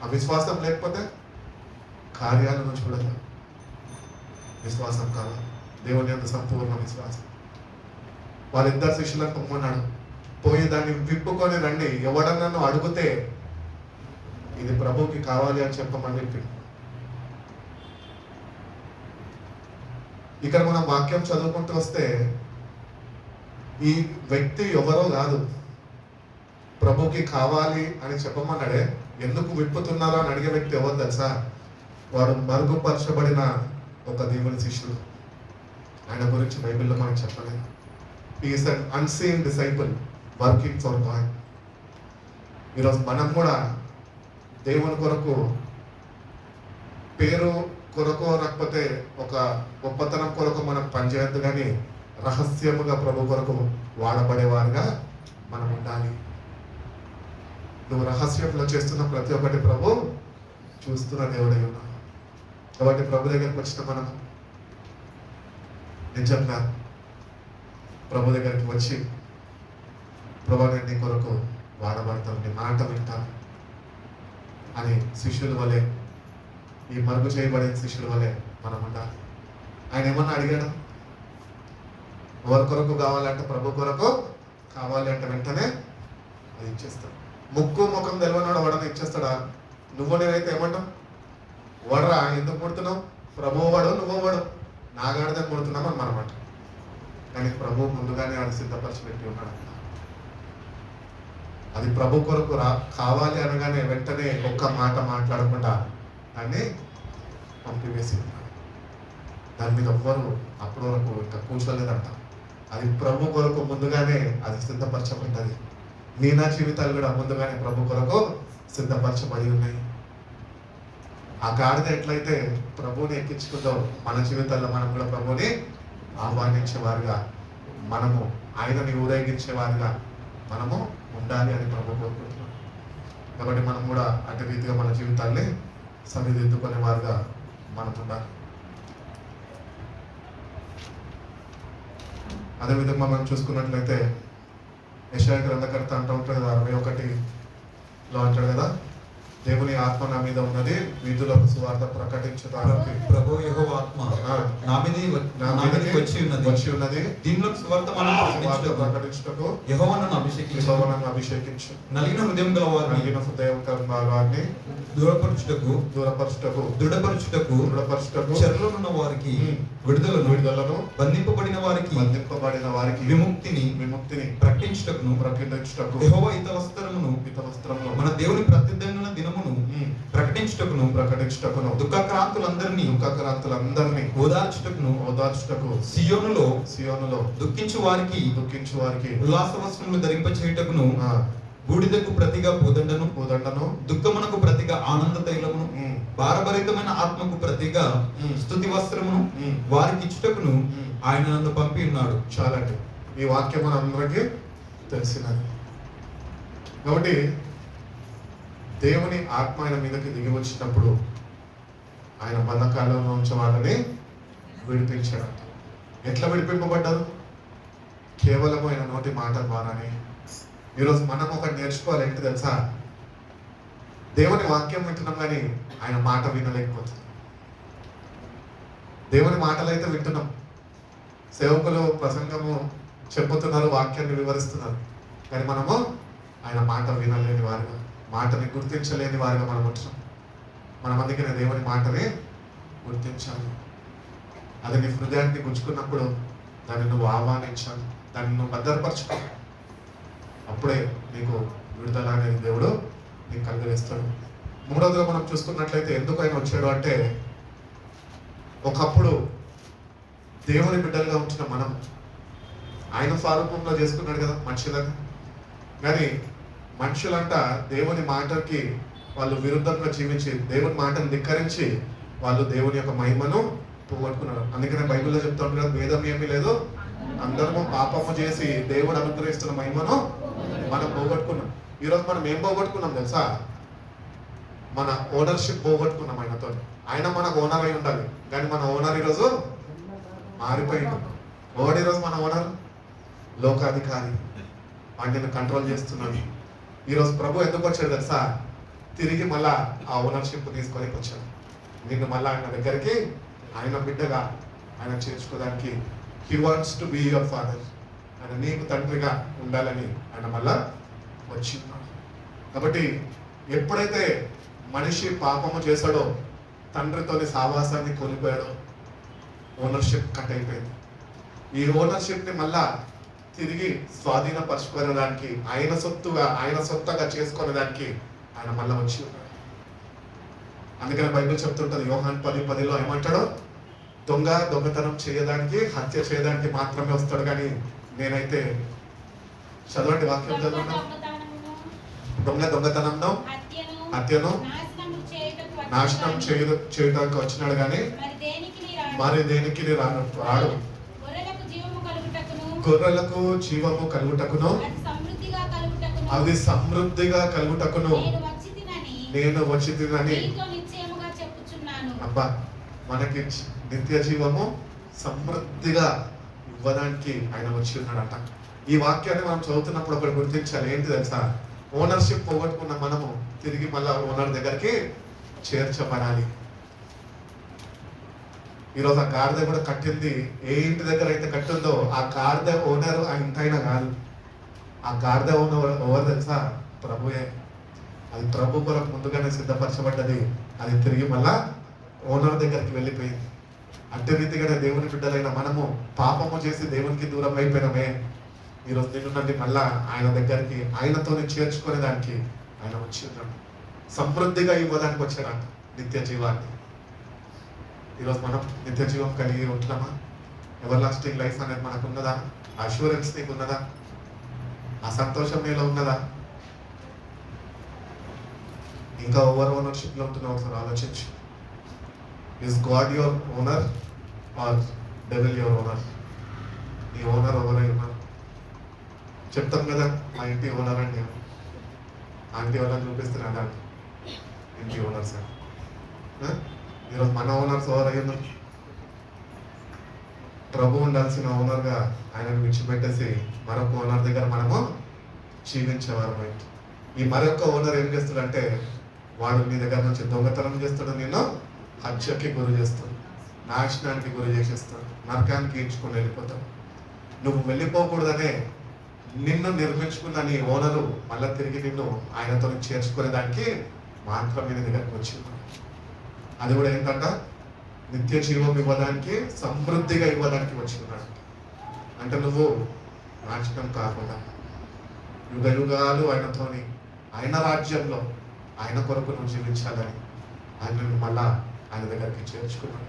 ఆ విశ్వాసం లేకపోతే కార్యాలను చూడలేదు. విశ్వాసం కావాలి, దేవుని యొక్క సంపూర్ణ విశ్వాసం. వాళ్ళిద్దరు శిష్యులను పొమ్మన్నాడు, పోయి దాన్ని విప్పుకొని రండి, ఎవడన్నా నన్ను అడిగితే ఇది ప్రభువుకి కావాలి అని చెప్పమని చెప్పి. ఇక్కడ మనం వాక్యం చదువుకుంటూ వస్తే ఈ వ్యక్తి ఎవరో కాదు, ప్రభుకి కావాలి అని చెప్పమన్నాడే. ఎందుకు విప్పుతున్నారో అని అడిగే వ్యక్తి ఎవరు తెలుసా? వాడు మరుగుపరచబడిన ఒక దేవుని శిష్యుడు. ఆయన గురించి బైబిల్లో మనకు చెప్పలేదు. Is an unseen disciple working for God. ఈరోజు మనం కూడా దేవుని కొరకు పేరు కొరకు లేకపోతే ఒక గొప్పతనం కొరకు మనం పనిచేయద్దు, కానీ రహస్యముగా ప్రభు కొరకు వాడబడేవారుగా మనం ఉండాలి. నువ్వు రహస్యంలో చేస్తున్న ప్రతి ఒక్కటి ప్రభు చూస్తున్న దేవుడై ఉన్నావు. కాబట్టి ప్రభు దగ్గరికి వచ్చిన మనం నిజంగా ప్రభు దగ్గరికి వచ్చి, ప్రభు నేను నీ కొరకు వాడబడతాను, నీ మాట వింటాను అని శిష్యుల వలె, ఈ మరుగు చేయబడిన శిష్యుల వలె మనం ఉండాలి. ఆయన ఏమన్నా అడిగాడు? ఎవరి కొరకు కావాలంటే ప్రభు కొరకు కావాలి అంటే వెంటనే అది ఇచ్చేస్తాడు. ముక్కు ముఖం తెలియనాడు వాడని ఇచ్చేస్తాడా? నువ్వు నేనైతే ఏమంటావు? వాడరా, ఎందుకు ముడుతున్నావు? ప్రభు వాడు, నువ్వు వాడు, నాగాడిదని ముడుతున్నాం అని మనం అంటాం. కానీ ప్రభు ముందుగానే ఆడు సిద్ధపరిచి పెట్టి ఉన్నాడు. అది ప్రభు కొరకు కావాలి అనగానే వెంటనే ఒక్క మాట మాట్లాడకుండా దాన్ని పంపివేసి ఉన్నాడు. దాని మీద ఎవ్వరు అప్పటి వరకు ఇంకా కూర్చోలేదంట. అది ప్రభు కొరకు ముందుగానే అది సిద్ధపరచబడ్డది. నీ నా జీవితాలు కూడా ముందుగానే ప్రభు కొరకు సిద్ధపరచబడి ఉన్నాయి. ఆ గాడిద ఎట్లయితే ప్రభువుని ఎక్కించుకుందో మన జీవితాల్లో మనం కూడా ప్రభువుని ఆహ్వానించేవారుగా, మనము ఆయనని ఊరేగించేవారుగా మనము ఉండాలి అని ప్రభు కోరుకుంటున్నాం. కాబట్టి మనం కూడా అటు రీతిగా మన జీవితాల్ని సరిదిద్దుకునే వారుగా మనం ఉండాలి. అదేవిధంగా మనం చూసుకున్నట్లయితే యెషయా గ్రంథకర్త అంటూ ఉంటాడు కదా, 61లో అంటాడు కదా, దేవుని ఆత్మ నా మీద ఉన్నది, వీధులకు సువార్త ప్రకటించడానికి. ప్రభు యెహోవా ఆత్మ నా మీదకి వచ్చి ఉన్నది, దీనిలోకి సువార్త ప్రకటించుటకు యెహోవా నన్ను అభిషేకించు. నలిగిన హృదయం గల వారిని దూరపరచుటకు దృఢపరచుటకు చెరలో ఉన్న వారికి విడుదలను బంధింపబడిన వారికి విముక్తిని ప్రకటించుటకు యెహోవా హిత వస్త్రమును మన దేవుని ప్రతిదండన దినమును ప్రకటించుటకును దుఃఖక్రాంతులందరినీ ఓదార్చుటకు సియోనులో దుఃఖించు వారికి ఉల్లాస వస్త్రములు ధరింప చేయుటకును బూడిదకు ప్రతిగా పూదండను దుఃఖమునకు ప్రతిగా ఆనంద తైలమును భారభరితమైన ఆత్మకు ప్రతిగా స్తుతి వస్త్రమును వారికి ఇచ్చుటకును ఆయన నన్ను పంపి ఉన్నాడు. చాలండి, ఈ వాక్యం మన అందరికీ తెలిసినది. కాబట్టి దేవుని ఆత్మ ఆయన మీదకి దిగి వచ్చినప్పుడు ఆయన బంధకాలలో నుంచి వాళ్ళని విడిపించాడు. ఎట్లా విడిపింపబడ్డారు? కేవలం ఆయన నోటి మాట ద్వారానే. ఈరోజు మనం ఒకటి నేర్చుకోవాలి, ఏంటి తెలుసా? దేవుని వాక్యం వింటున్నాం కానీ ఆయన మాట వినలేకపోతుంది. దేవుని మాటలు అయితే వింటున్నాం, సేవకులు ప్రసంగము చెప్పుతున్నారు, వాక్యాన్ని వివరిస్తున్నారు, కానీ మనము ఆయన మాట వినలేని వారుగా, మాటని గుర్తించలేని వారుగా మనం ఉంటున్నాం. మనం అందుకనే దేవుని మాటని గుర్తించాలి. అది నీ హృదయాన్ని గుంజుకున్నప్పుడు దాన్ని నువ్వు ఆహ్వానించాలి, దాన్ని నువ్వు భద్రపరచుకో. అప్పుడే నీకు విడుదల అనేది దేవుడు నీకు కలుగజేస్తాడు. మూడవదిగా మనం చూసుకున్నట్లయితే ఎందుకు ఆయన వచ్చాడు అంటే, ఒకప్పుడు దేవుని బిడ్డలుగా ఉంటున్న మనం ఆయన స్వరూపంలో చేసుకున్నాడు కదా మనుషులను. కానీ మనుషులంట దేవుని మాటకి వాళ్ళు విరుద్ధంగా జీవించి, దేవుని మాటను ధిక్కరించి వాళ్ళు దేవుని యొక్క మహిమను పోగొట్టుకున్నారు. అందుకనే బైబిల్లో చెప్తా ఉంటారు కదా, భేదం ఏమీ లేదు, అందరము పాపము చేసి దేవుడు అనుగ్రహిస్తున్న మహిమను మనం పోగొట్టుకున్నాం. ఈరోజు మనం ఏం పోగొట్టుకున్నాం తెలుసా? మన ఓనర్షిప్ పోగొట్టుకున్నాం ఆయనతో. ఆయన మనకు ఓనర్ అయి ఉండాలి, కానీ మన ఓనర్ ఈరోజు మారిపోయింది. ఓడి ఈరోజు మన ఓనర్ లోకాధికారి, వాటిని కంట్రోల్ చేస్తున్నాడు. ఈరోజు ప్రభు ఎందుకు వచ్చాడు తెలుసా? తిరిగి మళ్ళా ఆ ఓనర్షిప్ తీసుకొని వచ్చాడు. నిన్ను మళ్ళా ఆయన దగ్గరికి, ఆయన బిడ్డగా ఆయన చేర్చుకోవడానికి. He wants to be your father. ఆయన నీకు తండ్రిగా ఉండాలని ఆయన మళ్ళా వచ్చి ఉన్నాడు. కాబట్టి ఎప్పుడైతే మనిషి పాపము చేశాడో, తండ్రితోని సావాసాన్ని కోల్పోయాడో, ఓనర్షిప్ కట్ అయిపోయింది. ఈ ఓనర్షిప్ని మళ్ళా తిరిగి స్వాధీనపరచుకోవడానికి, ఆయన సొత్తుగా, ఆయన సొత్తగా చేసుకునేదానికి ఆయన మళ్ళా వచ్చి ఉన్నాడు. అందుకని బైబిల్ చెప్తుంటది, యోహాను 10:10 ఏమంటాడో, దొంగతనం చేయడానికి, హత్య చేయడానికి మాత్రమే వస్తాడు, కానీ నేనైతే, చదవండి వాక్యం చదవండి. దొంగతనంను, హత్యను నాశనం చేయడానికి వచ్చినాడు, కానీ మరి దేనికి రాడు. గొర్రెలకు జీవము కలుగుటకును, అది సమృద్ధిగా కలుగుటకును నేను వచ్చి తినని. అబ్బా, మనకి నిత్య జీవము సమృద్ధిగా ఇవ్వడానికి ఆయన వచ్చి ఉన్నాడట. ఈ వాక్యాన్ని మనం చదువుతున్నప్పుడు ఒకటి గుర్తించాలి, ఏంటి తెలుసా? ఓనర్షిప్ పోగొట్టుకున్న మనము తిరిగి మళ్ళా ఓనర్ దగ్గరికి చేర్చబడాలి. ఈరోజు ఆ గాడిద కూడా కట్టింది ఏ ఇంటి దగ్గర అయితే కట్టిందో, ఆ గాడిద ఓనర్ ఆ ఇంటైనా కాదు. ఆ గాడిద ఓనర్ ఎవరు తెలుసా? ప్రభుయే. అది ప్రభు కొరకు ముందుగానే సిద్ధపరచబడ్డది. అది తిరిగి మళ్ళా ఓనర్ దగ్గరికి వెళ్ళిపోయింది. అట్టి రీతిగానే దేవుని బిడ్డలైన మనము పాపము చేసి దేవునికి దూరం అయిపోయినమే. ఈరోజు నిన్నుండి మళ్ళా ఆయన దగ్గరికి, ఆయనతోనే చేర్చుకునే దానికి ఆయన వచ్చి ఉన్నాడు. సమృద్ధిగా ఇవ్వడానికి వచ్చాడంట నిత్య జీవాన్ని. ఈరోజు మనం నిత్య జీవం కలిగి ఉంటున్నామా? ఎవర్ లాస్టింగ్ లైఫ్ అనేది మనకు ఉన్నదా? అష్యూరెన్స్ నీకు ఉన్నదా? ఆ సంతోషం నీలో ఉన్నదా? ఇంకా ఓవర్ ఓనర్షిప్ లో ఉంటున్నా? ఒకసారి ఆలోచించు. Is God your owner are devil your owner? నీ ఓనర్ ఎవరై ఉన్నారు? చెప్తాం కదా, మా ఇంటి ఓనర్ అండి, ఆంటీ వాళ్ళని చూపిస్తున్నా ఇంటి ఓనర్స్. ఈరోజు మన ఓనర్స్ ఎవరై ఉన్నారు? ప్రభు ఉండాల్సిన ఓనర్గా ఆయనను విడిచిపెట్టేసి మరొక ఓనర్ దగ్గర మనము జీవించేవారు. ఈ మరొక ఓనర్ ఏం చేస్తాడంటే, వాడు నీ దగ్గర నుంచి దొంగతనం చేస్తాడు, నేను హత్యకి గురి చేస్తాడు, నాశనానికి గురి చేసేస్తాడు, నరకానికి ఈడ్చుకొని వెళ్ళిపోతాడు. నువ్వు వెళ్ళిపోకూడదనే నిన్ను నిర్మించుకున్న నీ ఓనరు మళ్ళీ తిరిగి నిన్ను ఆయనతో చేర్చుకునే దానికి మాత్రమే నీ దగ్గరకు వచ్చింది. అది కూడా ఏంటంట, నిత్య జీవం ఇవ్వడానికి, సమృద్ధిగా ఇవ్వడానికి వచ్చి ఉన్నాడు. అంటే నువ్వు నాశనం కాకుండా యుగ యుగాలు ఆయనతోని, ఆయన రాజ్యంలో ఆయన కొరకు నువ్వు జీవించాలని ఆయన మళ్ళా ఆయన దగ్గరికి చేర్చుకున్నాడు.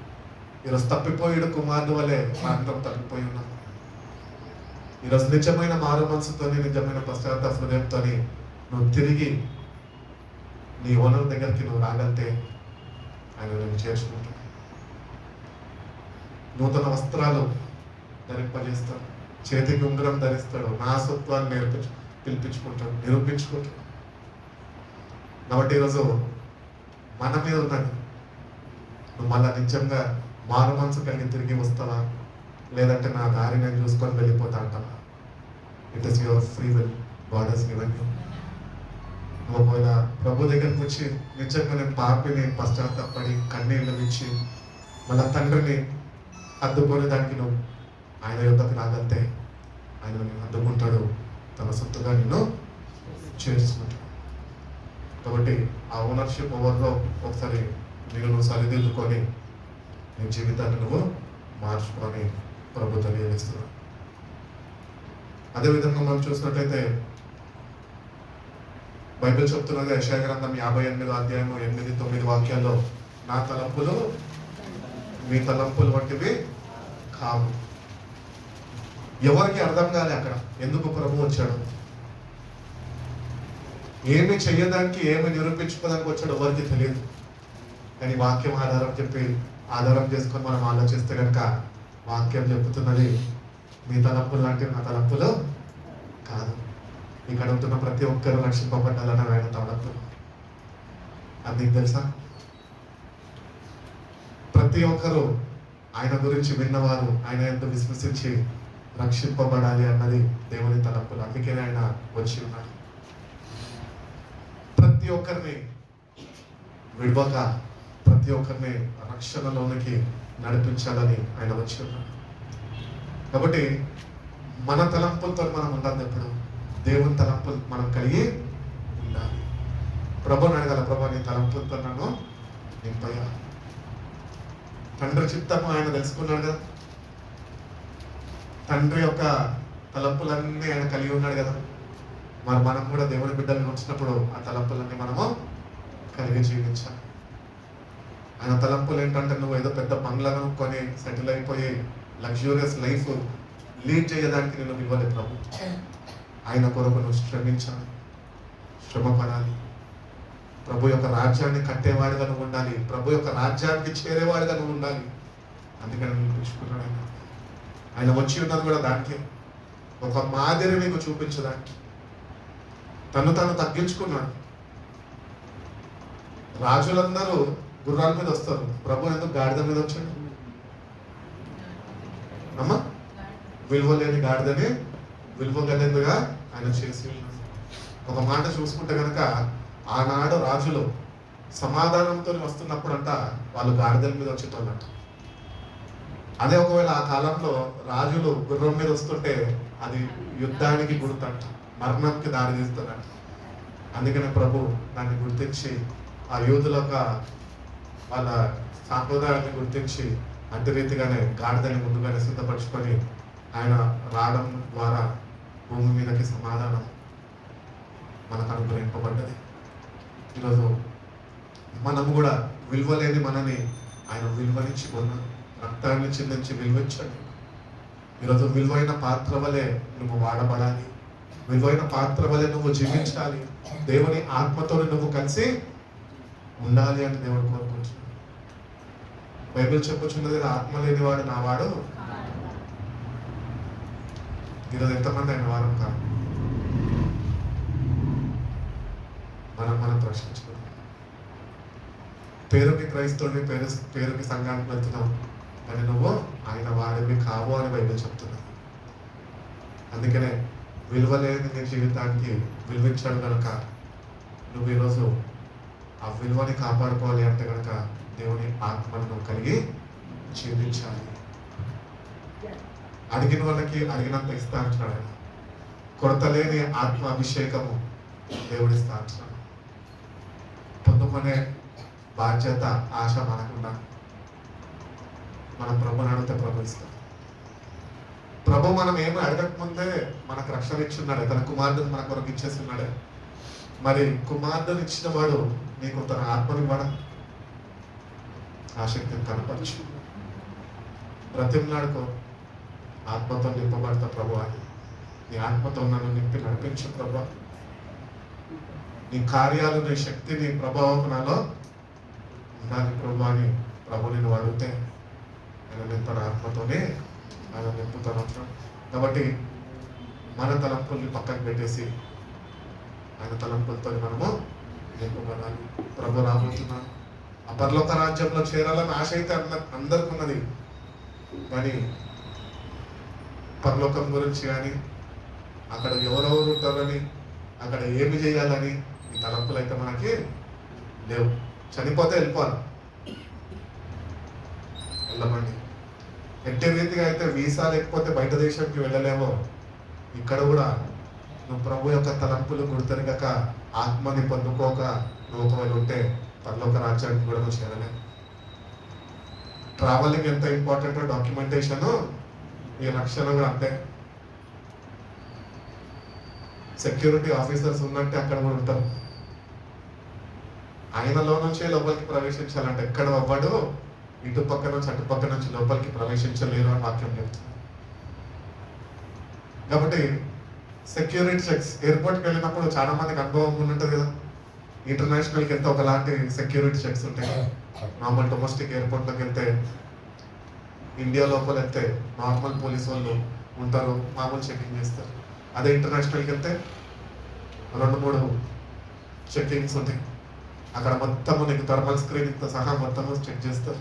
ఈరోజు తప్పిపోయాడు కుమారుడు వలె ప్రాంతం తప్పిపోయి ఉన్నాం. ఈరోజు నిజమైన మారు మనసుతోని, నిజమైన పశ్చాత్తాప హృదయంతో నువ్వు తిరిగి నీ ఓనర్ దగ్గరికి నువ్వు రాగలితే ఆయన నువ్వు చేర్చుకుంటాడు. నూతన వస్త్రాలు ధరింపజేస్తాడు, చేతికి ఉంగరం ధరిస్తాడు, నా సత్వాన్ని పిలిపించుకుంటాడు, నిరూపించుకుంటాడు. కాబట్టి ఈరోజు మన మీద ఉన్నది, నువ్వు మళ్ళా నిజంగా మారు మనసు కలిగి తిరిగి వస్తావా? లేదంటే నా దారి నేను చూసుకొని వెళ్ళిపోతా అంటావా? It is your free will, God has given you. నువ్వు ఒకవేళ ప్రభు దగ్గరికి వచ్చి నిజంగా నేను పాపిని పశ్చాత్తాపడి కన్నీళ్ళు ఇచ్చి మళ్ళా తండ్రిని హద్దుకొని దానికి నువ్వు ఆయన యుద్ధకు రాగలితే ఆయన నిన్ను హద్దుకుంటాడు, తన సొత్తుగా నిన్ను చేర్చుకుంటాడు. కాబట్టి ఆ ఓనర్షిప్ ఓవర్లో ఒకసారి నువ్వు సరిదిద్దుకొని నీ జీవితాన్ని నువ్వు మార్చుకొని ప్రభు తెలియజేస్తున్నావు. అదేవిధంగా మనం చూసినట్లయితే బైబిల్ చెప్తున్నది యెషయా గ్రంథం 58 అధ్యాయము 8-9 వాక్యాల్లో, నా తలంపులు మీ తలంపులు వంటివి కావు. ఎవరికి అర్థం కాలే అక్కడ ఎందుకు ప్రభు వచ్చాడు, ఏమి చెయ్యడానికి ఏమి నిరూపించుకోవడానికి వచ్చాడు ఎవరికి తెలియదు. కానీ వాక్యం ఆధారం చేసుకొని మనం ఆలోచిస్తే కనుక వాక్యం చెబుతున్నది మీ తలంపులు లాంటివి నా తలంపులు కాదు. ఇక్కడ ఉంటున్న ప్రతి ఒక్కరు రక్షింపబడ్డాలని ఆయన తలంపులు. అది నీకు తెలుసా? ప్రతి ఒక్కరు ఆయన గురించి విన్నవారు ఆయన ఎంత విశ్వసించి రక్షింపబడాలి అన్నది దేవుని తలంపులు. అందుకే ఆయన వచ్చి ఉన్నాడు. ప్రతి ఒక్కరిని విడవక ప్రతి ఒక్కరిని రక్షణలోనికి నడిపించాలని ఆయన వచ్చి ఉన్నాడు. కాబట్టి మన తలంపులతో మనం ఉండాలి. ఎప్పుడు దేవుని తలంపులు మనం కలిగి ఉండాలి. ప్రభుని అడగాల, ప్రభు నీ తలంపులతో నన్ను నింపయ్యా. తండ్రి చిత్తము ఆయన తెలుసుకున్నాడు కదా, తండ్రి యొక్క తలంపులన్నీ ఆయన కలిగి ఉన్నాడు కదా. మరి మనం కూడా దేవుని బిడ్డలను వచ్చినప్పుడు ఆ తలంపులన్నీ మనము కలిగి జీవించాలి. ఆయన తలంపులు ఏంటంటే నువ్వు ఏదో పెద్ద బంగ్లాను కొని సెటిల్ అయిపోయి లగ్జూరియస్ లైఫ్ లీడ్ చేయడానికి నేను ఇవ్వలే ప్రభు. ఆయన కొరకు నువ్వు శ్రమించాలి, శ్రమపడాలి. ప్రభు యొక్క రాజ్యాన్ని కట్టేవాడిగా నువ్వు ఉండాలి, ప్రభు యొక్క రాజ్యానికి చేరేవాడిగా నువ్వు ఉండాలి. అందుకని నేను పిలుచుకున్నాడు ఆయన. ఆయన వచ్చి ఉన్నది కూడా దానికి, ఒక మాదిరి నీకు చూపించడానికి. తను తగ్గించుకున్నాడు. రాజులందరూ గుర్రాల మీద వస్తారు, ప్రభు ఎందుకు గాడిద మీద వచ్చాడు? అమ్మా, విలువ లేని గాడిదని విలువగలేదుగా ఆయన చేసి ఉన్నాడు. ఒక మాట చూసుకుంటే కనుక ఆనాడు రాజులు సమాధానంతో వస్తున్నప్పుడంట వాళ్ళు గాడిదల మీద వచ్చేటోళ్ళంట. అదే ఒకవేళ ఆ కాలంలో రాజులు గుర్రం మీద వస్తుంటే అది యుద్ధానికి గుర్తంట, మరణంకి దారి తీస్తుందంట. అందుకనే ప్రభు దాన్ని గుర్తించి ఆ యోధుల వాళ్ళ సాంప్రదాయాన్ని గుర్తించి అట్టి రీతిగానే గాడిదని ముందుగానే సిద్ధపరచుకొని ఆయన రావడం ద్వారా భూమి మీదకి సమాధానం మనకు అనుగ్రహింపబడ్డది. ఈరోజు మనము కూడా విలువలేని మనని ఆయన విలువనిచ్చి కొన్నాడు, రక్తాన్ని చెందించి విలువించాడు. ఈరోజు విలువైన పాత్ర వలె నువ్వు వాడబడాలి, విలువైన పాత్ర వలె నువ్వు జీవించాలి, దేవుని ఆత్మతో నువ్వు కలిసి ఉండాలి అని దేవుడు కోరుకుంటున్నాడు. బైబిల్ చెప్పుచున్నది, ఆత్మ లేనివాడు నా వాడు. ఈరోజు ఎంతమంది ఆయన వారం కాదు. మనం ప్రశ్నించుకున్నాం. పేరుకి క్రైస్తవుడిని, పేరుకి సంఘానికి వెళ్తున్నావు, కానీ నువ్వు ఆయన వాడివి కావు అని బైబిల్ చెప్తున్నావు. అందుకనే విలువలేని నీ జీవితానికి విలువించాడు కనుక నువ్వు ఈరోజు ఆ విలువని కాపాడుకోవాలి అంటే కనుక దేవుని ఆత్మను నువ్వు కలిగి జీవించాలి. అడిగిన వాళ్ళకి అడిగినంత ఇస్తా అంటున్నాడు ఆయన. కొరత లేని ఆత్మ అభిషేకము దేవుడి ఇస్తా అంటున్నాడు. పొందుకునే బాధ్యత, ఆశ మనకున్నా మనం ప్రభుని అడిగితే ప్రభు ఇస్తాం. ప్రభు మనం ఏమి అడగకముందే మనకు రక్షణ ఇచ్చున్నాడే, తన కుమారుడిని మన కొరకు ఇచ్చేస్తున్నాడే. మరి కుమారుడిని ఇచ్చిన వాడు నీకు తన ఆత్మనివ్వడం, ఆ శక్తిని కనపరచు, బ్రతిమలాడుకో. ఆత్మతో నింపబడతా ప్రభు అని, నీ ఆత్మతో నన్ను నింపి నడిపించు ప్రభు. నీ కార్యాలు, నీ శక్తి, నీ ప్రభావం నాలో ఉండాలి ప్రభు అని ప్రభు నేను అడిగితే ఆయన తన ఆత్మతోనే ఆయన నింపుతాను. కాబట్టి మన తలంపుల్ని పక్కకు పెట్టేసి ఆయన తలంపులతో మనము నింపబడాలి. ప్రభు రాబోతున్నాను, ఆ పరలోక రాజ్యంలో చేరాలని ఆశ అయితే అందరికి ఉన్నది. కానీ పరలోకం గురించి కానీ అక్కడ ఎవరెవరు ఉంటారని అక్కడ ఏమి చేయాలని ఈ తలంపులు అయితే మనకి లేవు. చనిపోతే వెళ్ళిపోవాలి, వెళ్ళమండి. ఎట్టి రీతిగా అయితే వీసా లేకపోతే బయట దేశానికి వెళ్ళలేమో ఇక్కడ కూడా నువ్వు ప్రభు యొక్క తలంపులు గుర్తెరగక ఆత్మని పొందుకోక నువ్వు ఒకవేళ ఉంటే పరలోక రాజ్యానికి కూడా నువ్వు చేరలేవు. ట్రావెలింగ్ ఎంత ఇంపార్టెంట్, డాక్యుమెంటేషన్ ఈ రక్షణ కూడా అంతే. సెక్యూరిటీ ఆఫీసర్స్ ఉన్నట్టే అక్కడ కూడా ఉంటారు. ఆయనలో నుంచే లోపలికి ప్రవేశించాలంటే ఎక్కడ అవ్వడు ఇటు పక్క నుంచి అటు పక్క నుంచి లోపలికి ప్రవేశించలేరు అని వాక్యం చెప్తుంది. కాబట్టి సెక్యూరిటీ చెక్స్, ఎయిర్పోర్ట్కి వెళ్ళినప్పుడు చాలా మందికి అనుభవం ఉంటుంది కదా, ఇంటర్నేషనల్కి వెళ్తే ఒకలాంటి సెక్యూరిటీ చెక్స్ ఉంటాయి. నార్మల్ డొమెస్టిక్ ఎయిర్పోర్ట్లోకి వెళ్తే, ఇండియా లోపల వెళ్తే నార్మల్ పోలీస్ వాళ్ళు ఉంటారు, మామూలు చెకింగ్ చేస్తారు. అదే ఇంటర్నేషనల్కి వెళ్తే 2-3 చెకింగ్స్ ఉంటాయి. అక్కడ మొత్తము నీకు థర్మల్ స్క్రీనింగ్తో సహా మొత్తము చెక్ చేస్తారు.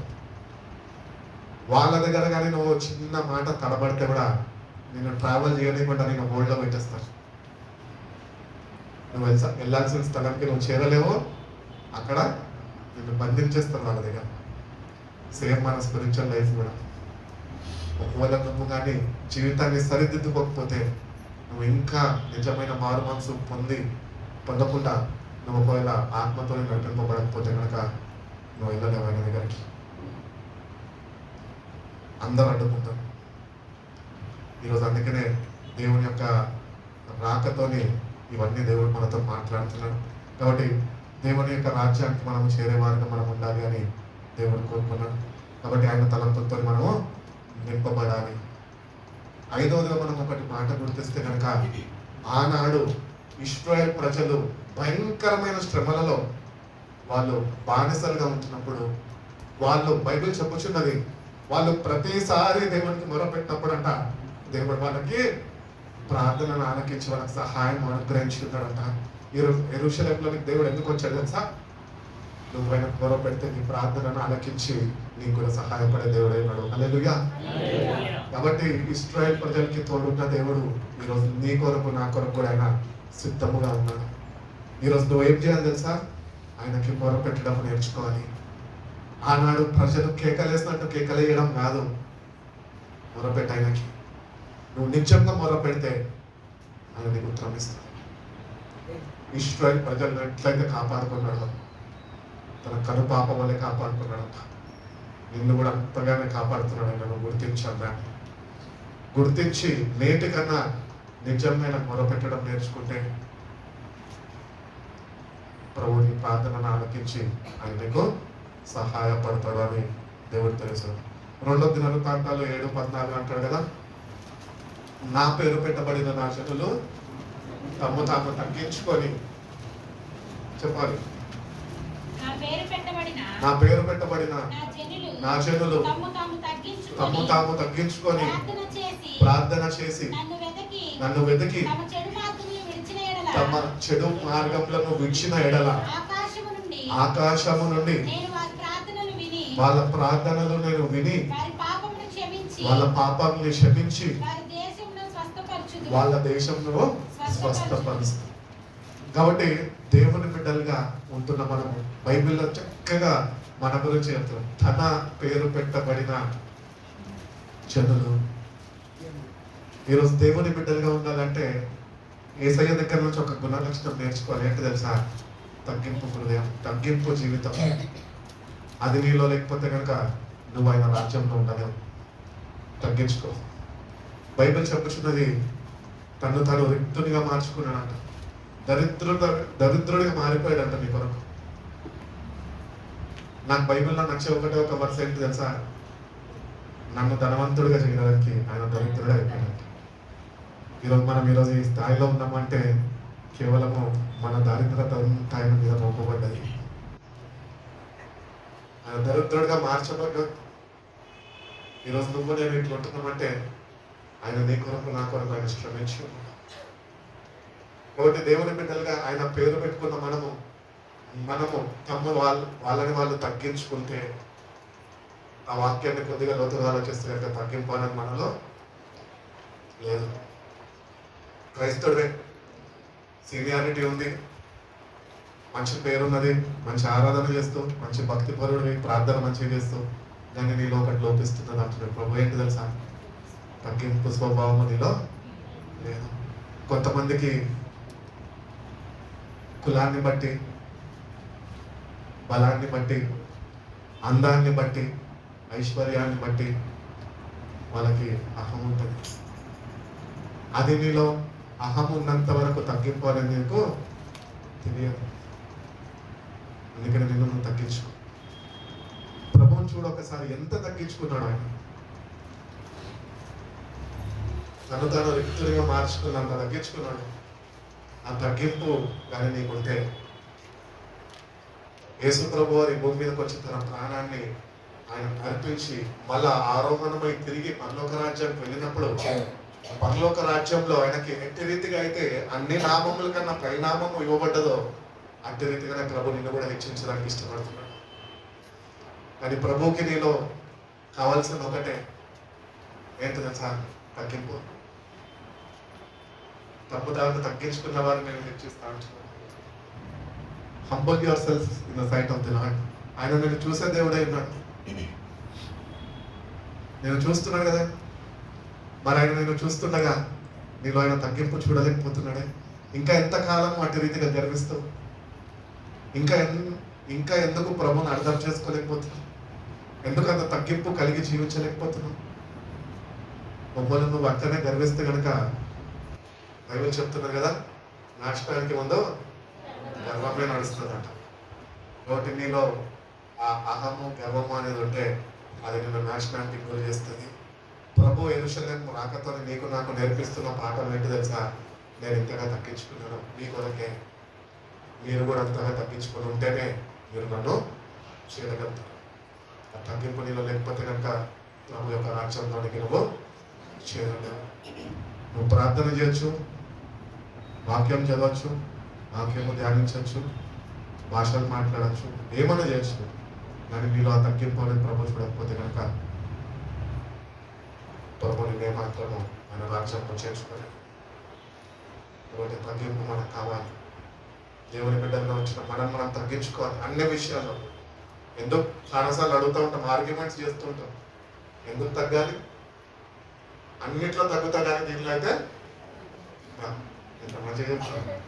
వాళ్ళ దగ్గర కానీ నువ్వు చిన్న మాట తడబడితే కూడా నేను ట్రావెల్ చేయలేకుండా నేను హోల్డ్లో పెట్టేస్తారు. నువ్వు వెళ్ళాల్సిన స్థలానికి నువ్వు చేరలేవో అక్కడ నిన్ను బంధించేస్తారు వాళ్ళ దగ్గర. సేమ్ మన స్పిరిచువల్ లైఫ్ కూడా ఒకవేళ నువ్వు కానీ జీవితాన్ని సరిదిద్దుకోకపోతే, నువ్వు ఇంకా నిజమైన మారు మనసు పొందకుండా నువ్వు ఒకవేళ ఆత్మతో నడిపింపబడకపోతే కనుక నువ్వు వెళ్ళలేవు ఆయన దగ్గరికి. అందరూ అడ్డుకుంటారు. ఈరోజు అందుకనే దేవుని యొక్క రాకతోని ఇవన్నీ దేవుడు మనతో మాట్లాడుతున్నాడు. కాబట్టి దేవుని యొక్క రాజ్యానికి మనము చేరేవారుగా మనం ఉండాలి అని దేవుడు కోరుకున్నాడు. కాబట్టి ఆయన తలంపులతో మనము నింపబడాలి. 5వదిగా మనం ఒకటి మాట గుర్తిస్తే కనుక, ఆనాడు ఇశ్రాయేల్ ప్రజలు భయంకరమైన శ్రమలలో వాళ్ళు బానిసలుగా ఉంటున్నప్పుడు, వాళ్ళు బైబిల్ చెప్పుచున్నది, వాళ్ళు ప్రతిసారి దేవునికి మొరపెట్టినప్పుడు అంట దేవుడు వాళ్ళకి ప్రార్థనను ఆలకించి వాళ్ళకి సహాయం అనుగ్రహించున్నాడంట. యెరూషలేములోనికి దేవుడు ఎందుకు వచ్చాడు తెలుసా? నువ్వు ఆయనకు మొరపెడితే నీ ప్రార్థనను ఆలకించి నీకు కూడా సహాయపడే దేవుడు అయినాడు. హల్లెలూయా. కాబట్టి ఇశ్రాయేల్ ప్రజలకి తోడున్న దేవుడు ఈరోజు నీ కొరకు నా కొరకు కూడా ఆయన సిద్ధముగా ఉన్నాడు. ఈరోజు నువ్వు ఏం చేయాలి తెలుసా? ఆయనకి మొరపెట్టడం నేర్చుకోవాలి. ఆనాడు ప్రజలు కేకలేసినట్టు కేకలేయడం కాదు, మొరపెట్టి ఆయనకి. నువ్వు నిజంగా మొరపెడితే ఆయన నీకు ఉత్తరం ఇస్తాడు. ఇశ్రాయేల్ ప్రజలను ఎట్లయితే కాపాడుకున్నాడో, తన కనుపాప వల్లే కాపాడుకున్నాడంట, నిన్ను కూడా అంతగానే కాపాడుతున్నాడు. నన్ను గుర్తించాను. గుర్తించి నేటి కన్నా నిజమైన మొరపెట్టడం నేర్చుకుంటే ప్రభుని ప్రార్థనను ఆలకించి ఆయన నీకు సహాయపడతాడు అని దేవుడు తెలుసు. 2 దినవృత్తాంతాలు 7:14 అంటాడు కదా, నా పేరు పెట్టబడిన నా జనులు తమ్ము తాము తగ్గించుకొని చెప్పాలి. నా పేరు పెట్టబడిన నా జనులు తమ్ము తాము తగ్గించుకొని ప్రార్థన చేసి నన్ను వెతికి తమ చెడు మార్గంలో విడిచిన ఎడల ఆకాశము నుండి వాళ్ళ ప్రార్థనలు నేను విని వాళ్ళ పాపాన్ని క్షమించి వాళ్ళ దేశంలో స్వస్థపరుస్తాను. కాబట్టి దేవుని బిడ్డలుగా ఉంటున్న మనము బైబిల్లో చక్కగా మన గురించి చెప్తున్నాం. తన పేరు పెట్టబడిన జనులు. ఈరోజు దేవుని బిడ్డలుగా ఉండాలంటే యేసయ్య దగ్గర నుంచి ఒక గుణలక్షణం నేర్చుకోవాలి. ఏంటి తెలుసా? తగ్గింపు హృదయం, తగ్గింపు జీవితం. అది నీలో లేకపోతే కనుక నువ్వు ఆయన రాజ్యంలో ఉండలేవు. తగ్గించుకో. బైబిల్ చెప్పుచున్నది, తను తను రిక్తునిగా మార్చుకున్నాడంట, దరిద్రుడిగా మారిపోయాడంట నీ కొరకు. నాకు బైబిల్లో నచ్చే ఒక వర్స్ ఏంటి తెలుసా? నన్ను ధనవంతుడిగా చేయడానికి ఆయన దరిద్రుడే అయిపోయాడంట. ఈరోజు ఈ స్థాయిలో ఉన్నామంటే కేవలము మన దారిద్రత అంతా ఆయన మీద మోపబడ్డది. ఆయన దరిద్రుడిగా మార్చబడ్డా. ఈరోజు నువ్వు నేను ఇట్లా ఉంటున్నామంటే ఆయన నీ కొరకు నా కొరకు ఆయన శ్రమించు. కాబట్టి దేవుని బిడ్డలుగా ఆయన పేరు పెట్టుకున్న మనము వాళ్ళని వాళ్ళు తగ్గించుకుంటే, ఆ వాక్యాన్ని కొద్దిగా లోతుగా ఆలోచిస్తే కనుక తగ్గింపు అనేది మనలో లేదు. క్రైస్తవుడే, సీనియారిటీ ఉంది, మంచి పేరున్నది, మంచి ఆరాధన చేస్తూ, మంచి భక్తి పరుడివి, ప్రార్థన మంచిగా చేస్తూ, కానీ నీలో ఒకటి లోపిస్తున్నది అంటున్నాడు ప్రభు. ఏంటి తెలుసా? తగ్గింపు స్వభావం నీలో లేదు. కొంతమందికి కులాన్ని బట్టి, బలాన్ని బట్టి, అందాన్ని బట్టి, ఐశ్వర్యాన్ని బట్టి వాళ్ళకి అహం ఉంటుంది. అది నీలో అహం ఉన్నంత వరకు తగ్గింపు అనేది నీకు తెలియదు. అందుకని నిన్ను నువ్వు తగ్గించుకో. ప్రభువుని చూడు ఒకసారి, ఎంత తగ్గించుకున్నాడు ఆయన. తను తాను రిక్తుడిగా మార్చుకున్నంత తగ్గించుకున్నాడు. ఆ తగ్గింపు కానీ నీకుంటే, యేసు ప్రభు వారి భూమి మీదకి వచ్చి తన ప్రాణాన్ని ఆయన అర్పించి మళ్ళా ఆరోహణమై తిరిగి పరలోక రాజ్యానికి వెళ్ళినప్పుడు, పరలోక రాజ్యంలో ఆయనకి ఎట్టి రీతిగా అయితే అన్ని నామముల కన్నా పరిణామం ఇవ్వబడ్డదో అట్టి రీతిగానే ప్రభు నిన్ను కూడా హెచ్చించడానికి ఇష్టపడుతున్నాడు. కానీ ప్రభుకి నీలో కావాల్సిన ఒకటే ఏంటిది సార్? తగ్గింపు. తప్పుదారులు తగ్గించుకున్న వారిని నేను హెచ్చిస్తా అంటున్నాను. Humble yourself in the sight of the Lord. ఆయన నేను చూసే దేవుడై ఉన్నాడు. నేను చూస్తున్నాను కదా, మరి ఆయన నేను చూస్తుండగా నీలో ఆయన తగ్గింపు చూడలేకపోతున్నాడే. ఇంకా ఎంతకాలం అటు రీతిగా గర్విస్తావు? ఇంకా ఎందుకు ప్రభుని అర్థం చేసుకోలేకపోతున్నావు? ఎందుకు అంత తగ్గింపు కలిగి జీవించలేకపోతున్నావు? మొబ్బలు నువ్వు అట్లనే గర్విస్తే కనుక బైబిల్ చెప్తున్నారు కదా, నాశనానికి ముందు గర్వమే నడుస్తుందంట. కాబట్టి నీలో ఆ అహము గర్వము అనేది ఉంటే అది నిన్ను నాశనానికి గురి చేస్తుంది. ప్రభు యెరూషలేము రాకతో నీకు నాకు నేర్పిస్తున్న పాఠం ఏంటి తెలుసా? నేను ఇంతగా తగ్గించుకున్నాను మీ కొరకే. మీరు కూడా అంతగా తగ్గించుకొని ఉంటేనే మీరు నన్ను చేయగలుగుతారు. ఆ తగ్గింపు నీలో లేకపోతే కనుక ప్రభు యొక్క రాజ్యంలోనికి నువ్వు చేరలేవు. నువ్వు ప్రార్థన చేయొచ్చు, వాక్యం చదవచ్చు, వాక్యము ధ్యానించవచ్చు, భాషలు మాట్లాడచ్చు, ఏమైనా చేయొచ్చు. కానీ నీలో ఆ తగ్గింపు అనేది ప్రభు చూడకపోతే కనుక ప్రభు నిన్నే మాత్రము మన రాజ్యంలో చేర్చుకోలేదు. కాబట్టి తగ్గింపు మనకు కావాలి. దేవుని బిడ్డల్లో వచ్చిన మనం తగ్గించుకోవాలి అన్ని విషయాల్లో. ఎందుకు చాలాసార్లు అడుగుతూ ఉంటాం, ఆర్గ్యుమెంట్స్ చేస్తూ ఉంటాం, ఎందుకు తగ్గాలి? అన్నిట్లో తగ్గుతా కానీ దీనిలో అయితే ఎంత మంచిగా చెప్తాను.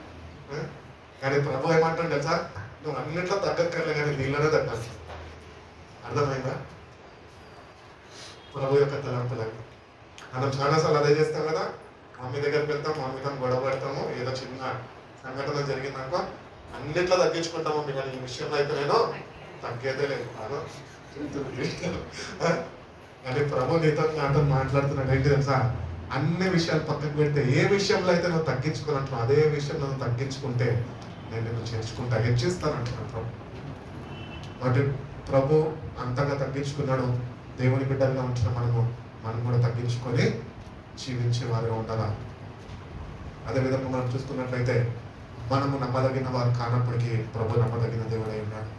కానీ ప్రభు ఏమంటాడు తెలుసా? నువ్వు అన్నిట్లో తగ్గక్కర్లే కానీ దీనిలోనే తగ్గాలి. అర్థమైందా? ప్రభు యొక్క తలంపులని మనం చాలాసార్లు అదే చేస్తాం కదా. మమ్మీ దగ్గరికి వెళ్తాం, మమ్మీతో గొడవ పెడతాము, ఏదో చిన్న సంఘటన జరిగిందనుకో అన్నిట్లో తగ్గించుకుంటాము. కానీ ఈ విషయంలో అయితే నేను తగ్గేదే లేదు. కానీ ప్రభు నీతో నాతో మాట్లాడుతున్నాడు ఏంటి తెలుసా? అన్ని విషయాలు పక్కకు పెడితే ఏ విషయంలో అయితే నువ్వు తగ్గించుకోనంటున్నావు అదే విషయంలో నువ్వు తగ్గించుకుంటే నేను నిన్ను చేర్చుకుంటా, హెచ్చిస్తాను అంటున్నాను ప్రభు. కాబట్టి ప్రభు అంతగా తగ్గించుకున్నాడు. దేవుని బిడ్డలుగా ఉంచిన మనం కూడా తగ్గించుకొని జీవించే వారిగా ఉండాలా. అదేవిధంగా మనం చూసుకున్నట్లయితే మనము నమ్మదగిన వారు కానప్పటికీ ప్రభు నమ్మదగిన దేవుడై ఉన్నాడు.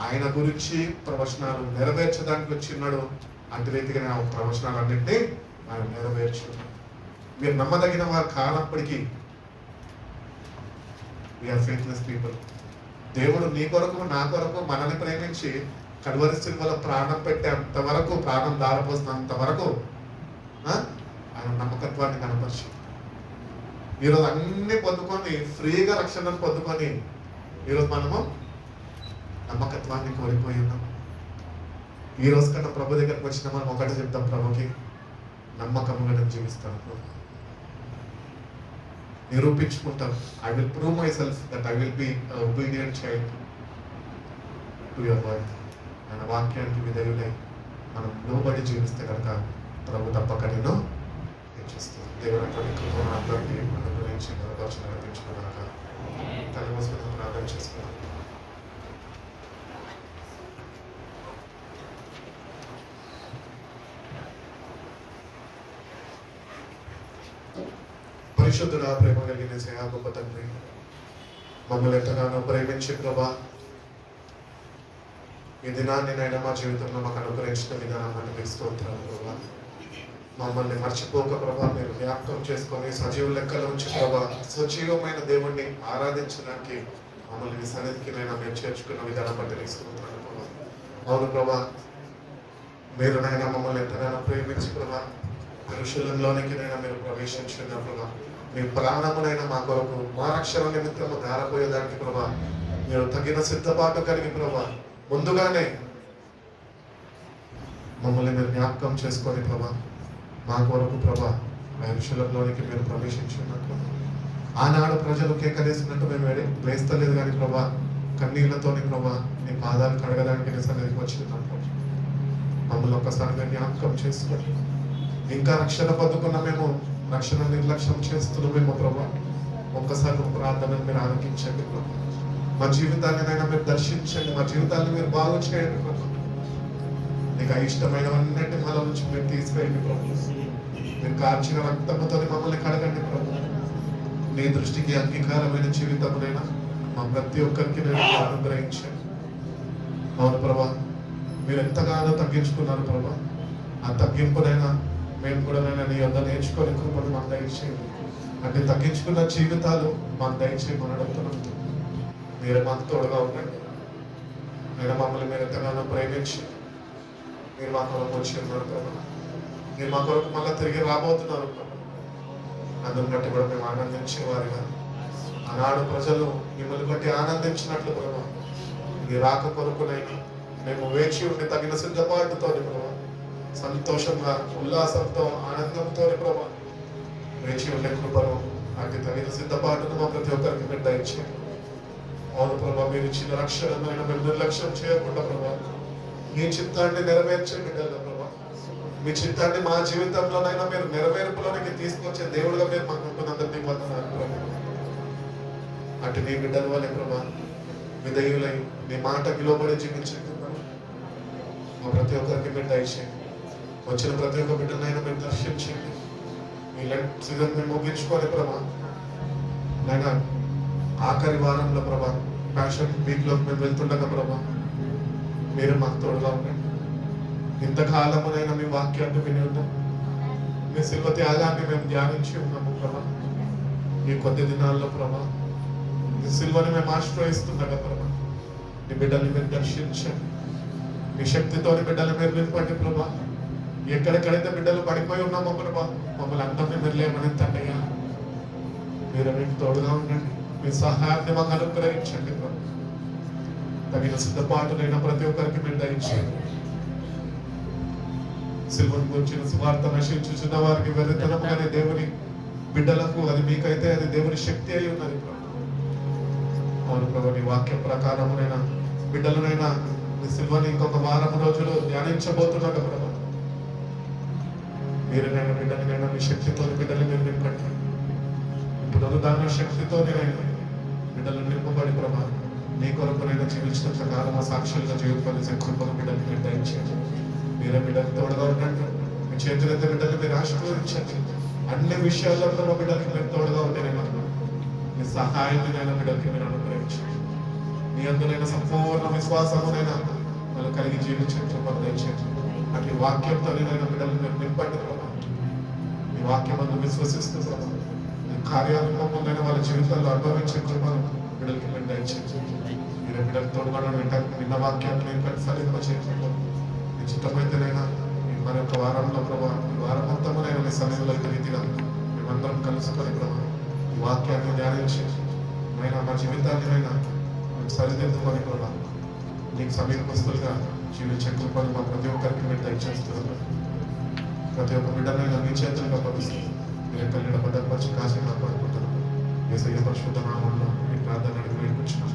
ఆయన గురించి ప్రవచనాలు నెరవేర్చడానికి వచ్చి ఉన్నాడు. అటు రీతిగా ఆ ప్రవచనాలన్నింటినీ ఆయన నెరవేర్చున్నాడు. మీరు నమ్మదగిన వారు కానప్పటికీ వీఆర్ ఫెయిత్లెస్ పీపుల్. దేవుడు నీ కొరకు నా కొరకు మనల్ని ప్రేమించి కల్వరి సిలువలో ప్రాణం పెట్టేంత వరకు, ప్రాణం దారపోసినంత వరకు ఆయన నమ్మకత్వాన్ని కనపరిచి ఈరోజు అన్ని పొందుకొని ఫ్రీగా రక్షణను పొందుకొని ఈరోజు మనము నమ్మకత్వాన్ని కోల్పోయి ఉన్నాం. ఈ రోజు కన్నా ప్రభు దగ్గరకు వచ్చిన మనం ఒకటి చెప్తాం, ప్రభుకి నమ్మకంగా నేను జీవిస్తాను, నిరూపించుకుంటాం. I will prove myself that I will be obedient child to your word. ఆయన వాక్యానికి విధేయులై మనం లోబడి జీవిస్తే కనుక ప్రభు తప్పక నేను హెచ్చిస్తాను. దేవుని కృపను అందరికీ మన గురించి బలపరచు నడిపించుకోగలక తన మోసుకొని ప్రార్థన చేసుకున్నాం. పరిశుద్ధుడా, ప్రేమ కలిగిన సేవా గొప్ప తండ్రి, మమ్మల్ని ఎంతగానో ప్రేమించి ప్రభా ఈ దినాన్ని నైనా మా జీవితంలో మాకు అనుగ్రహించిన విధానాన్ని స్తోత్రాలు ప్రభా. మమ్మల్ని మర్చిపోక ప్రభా మీరు జ్ఞాపకం చేసుకొని సజీవ లెక్కల ఉంచి ప్రభా సజీవమైన దేవుణ్ణి ఆరాధించడానికి మమ్మల్ని మీ సన్నిధికి నైనా మీరు చేర్చుకున్న విధానం బట్టి తీసుకుంటున్నాను ప్రభా. అవును ప్రభా మీరు నైనా మమ్మల్ని ఎంతనైనా ప్రేమించి ప్రభా మనుషులంలోనికి నైనా మీరు ప్రవేశించిన ప్రభా మీ ప్రాణమునైనా మా కొరకు మా రక్షణ నిమిత్తము ధారపోయేదానికి ప్రభా మీరు తగిన సిద్ధపాటు కలిగి ప్రభా ముందుగానే మమ్మల్ని మీరు జ్ఞాపకం చేసుకొని ప్రభా మా కొరకు ప్రభా మనుషులంలోనికి మీరు ప్రవేశించున్నట్లు ఆనాడు ప్రజలు కేకలేసినట్టు మేము వేస్తలేదు కానీ ప్రభా కన్నీళ్లతోని ప్రభా నీ పాదాలు కడగడానికి నీ సన్నిధికి వచ్చినప్పుడు మమ్మల్ని ఒక్కసారిగా జ్ఞాపకం చేసుకొని ఇంకా రక్షణ పొందుకున్న మేము రక్షణ నిర్లక్ష్యం చేస్తున్నామేమో ప్రభా ఒక్కసారి ప్రార్థనను మీరు ఆలకించండి ప్రభా మా జీవితాన్ని మీరు దర్శించండి మా జీవితాన్ని మీరు బాగు చేయండి ప్రభా నీకు ఇష్టమైనవన్నిటి మన నుంచి మీరు తీసుకెళ్ళండి ప్రభు మీరు కార్చిన రక్తముతో మమ్మల్ని కడగండి ప్రభు నీ దృష్టికి అంగీకారమైన జీవితమునైనా మా ప్రతి ఒక్కరికి నేను అనుగ్రహించండి. అవును ప్రభా మీరు ఎంతగానో తగ్గించుకున్నారు ప్రభా ఆ తగ్గింపునైనా మేము కూడా నీ యొద్ద నేర్చుకొని కృపను మాకు దయచేయండి. అంటే తగ్గించుకున్న జీవితాలు మాకు దయచేయమని అడుగుతున్నాం. మీరు మాకు తోడుగా ఉండండి. నేను మమ్మల్ని మీరు ఎంతగానో ప్రేమించి మీరు మా కొరకు వచ్చి ఉన్నారు ప్రభా మీరు మా కొరకు మళ్ళీ తిరిగి రాబోతున్నారు ప్రభా అందుని బట్టి కూడా మేము ఆనందించే వారిగా ఆనాడు ప్రజలు మిమ్మల్ని బట్టి ఆనందించినట్లు ప్రభా మీ రాక కొరకునైనా మేము వేచి ఉండి తగిన సిద్ధపాటుతో ప్రభా సంతోషంగా ఉల్లాసంతో ఆనందంతో ప్రభా వేచి ఉండే కృపను అటు తగిన సిద్ధపాటును మా ప్రతి ఒక్కరికి మీరు దయచేయండి. అవును ప్రభా మీరు ఇచ్చిన రక్షణమైన మేము నిర్లక్ష్యం చేయకుండా ప్రభా మీ చిత్తాన్ని నెరవేర్చండి ప్రభా మీ చిత్తాన్ని మా జీవితంలోనైనా మీరు నెరవేర్పులోనికి తీసుకొచ్చే దేవుడుగా మీరు మాకు ఉంటున్నందుకు వందనాలు ప్రభా. అటు నీ బిడ్డల వల్లే ప్రభా విధేయులై మీ మాటకి లోబడి జీవించండి మా ప్రతి ఒక్కరికి మీరు దయచేయండి. వచ్చిన ప్రతి ఒక్క బిడ్డనైనా మీరు దర్శించండి. మీ లెంట్ సీజన్ మేము ముగించుకోవాలి ప్రభా నైనా ఆఖరి వారంలో ప్రభా ప్యాషన్ వీక్లోకి మేము వెళ్తుండగా ప్రభా మీరు మాకు తోడుగా ఉండండి. ఇంతకాలమునైనా మీ వాక్యాన్ని విని ఉన్నాం మీ శిల్వ త్యాగాన్ని మేము ధ్యానించి ఉన్నాము ప్రభా ఈ కొద్ది దినాల్లో ప్రభా మీ శిల్వని మేము ఆశ్రయిస్తుండగా ప్రభా నీ బిడ్డల్ని మీరు దర్శించండి. మీ శక్తితో బిడ్డలు మీరు నింపండి ప్రభా ఎక్కడెక్కడైతే బిడ్డలు పడిపోయి ఉన్నామో ప్రభా మమ్మల్ని అందరినీ మీరు లేమని తండ్రి మీరు మీకు తోడుగా ఉండండి. మీ సహాయాన్ని మాకు అనుగ్రహించండి ప్రభా తగిన సిద్ధపాటునైనా ప్రతి ఒక్కరికి మీరు దయచేయండి. సిల్వను గురించిన సువార్త నశించుచున్న వారికి వెరితనముగానే దేవుని బిడ్డలకు అది మీకైతే అది దేవుని శక్తి అయి ఉన్నది ప్రభా. అవును ప్రభా నీ వాక్య ప్రకారమునైనా బిడ్డలనైనా నీ సిల్వని ఇంకొక వారం రోజులు ధ్యానించబోతున్నాక ప్రభా మీరునైనా బిడ్డలనైనా మీ శక్తితో బిడ్డలు మీరు నింపండి. ఇప్పుడు దాని శక్తితో బిడ్డలు నింపబడి ప్రభా నీ కొరకునైనా జీవించినంత కాలం ఆ సాక్షులుగా జీవితాన్ని కృపను బిడ్డలు మీరు దయచేయండి. మీరే బిడ్డలు తోడుగా ఉండండి. మీ చేతులైతే బిడ్డలు మీరు ఆశీర్వదించండి. అన్ని విషయాల్లో మా బిడ్డలకి మీరు తోడుగా ఉండేనైనా మీ సహాయాన్ని నైనా బిడ్డలకి మీరు అనుగ్రహించండి. మీ అందునైనా సంపూర్ణ విశ్వాసమునైనా వాళ్ళు కలిగి జీవించే కృపను దయచేయండి. అటు వాక్యంతో బిడ్డలు మీరు నింపండి ప్రభా ఈ వాక్యం అందు విశ్వసిస్తూ ప్రభా కార్యాలయంలోనైనా వాళ్ళ జీవితాల్లో అనుభవించే కృపను బిడ్డలకి మీరు దయచేయండి. మీరే బిడ్డలు తోడుగా విన్న వాక్యాన్ని నేను ఫలింపచేయండి. మీ చిత్తమైతేనైనా మరొక వారంలో ప్రభా ఈ వారం మొత్తమునైనా మీ సమయంలో ఈ రీతిగా మేమందరం కలుసుకొని ప్రభా ఈ వాక్యాన్ని ధ్యానించి అయినా మా జీవితాన్ని మేము సరిదిద్దుకొని ప్రభా నీకు సమీపస్తులుగా జీవించే కృపను మా ప్రతి ఒక్కరికి మీరు దయచేస్తున్నారు. ప్రతి ఒక్క బిడ్డనైనా మీ చేతులుగా పలుస్తుంది మీరు ఎక్కడ భద్రపరిచి కాసి కాపాడుకుంటున్నారు. యేసయ్య పరిశుద్ధ నామములో ఈ ప్రార్థన అడిగి వేడుకొచ్చున్నాము.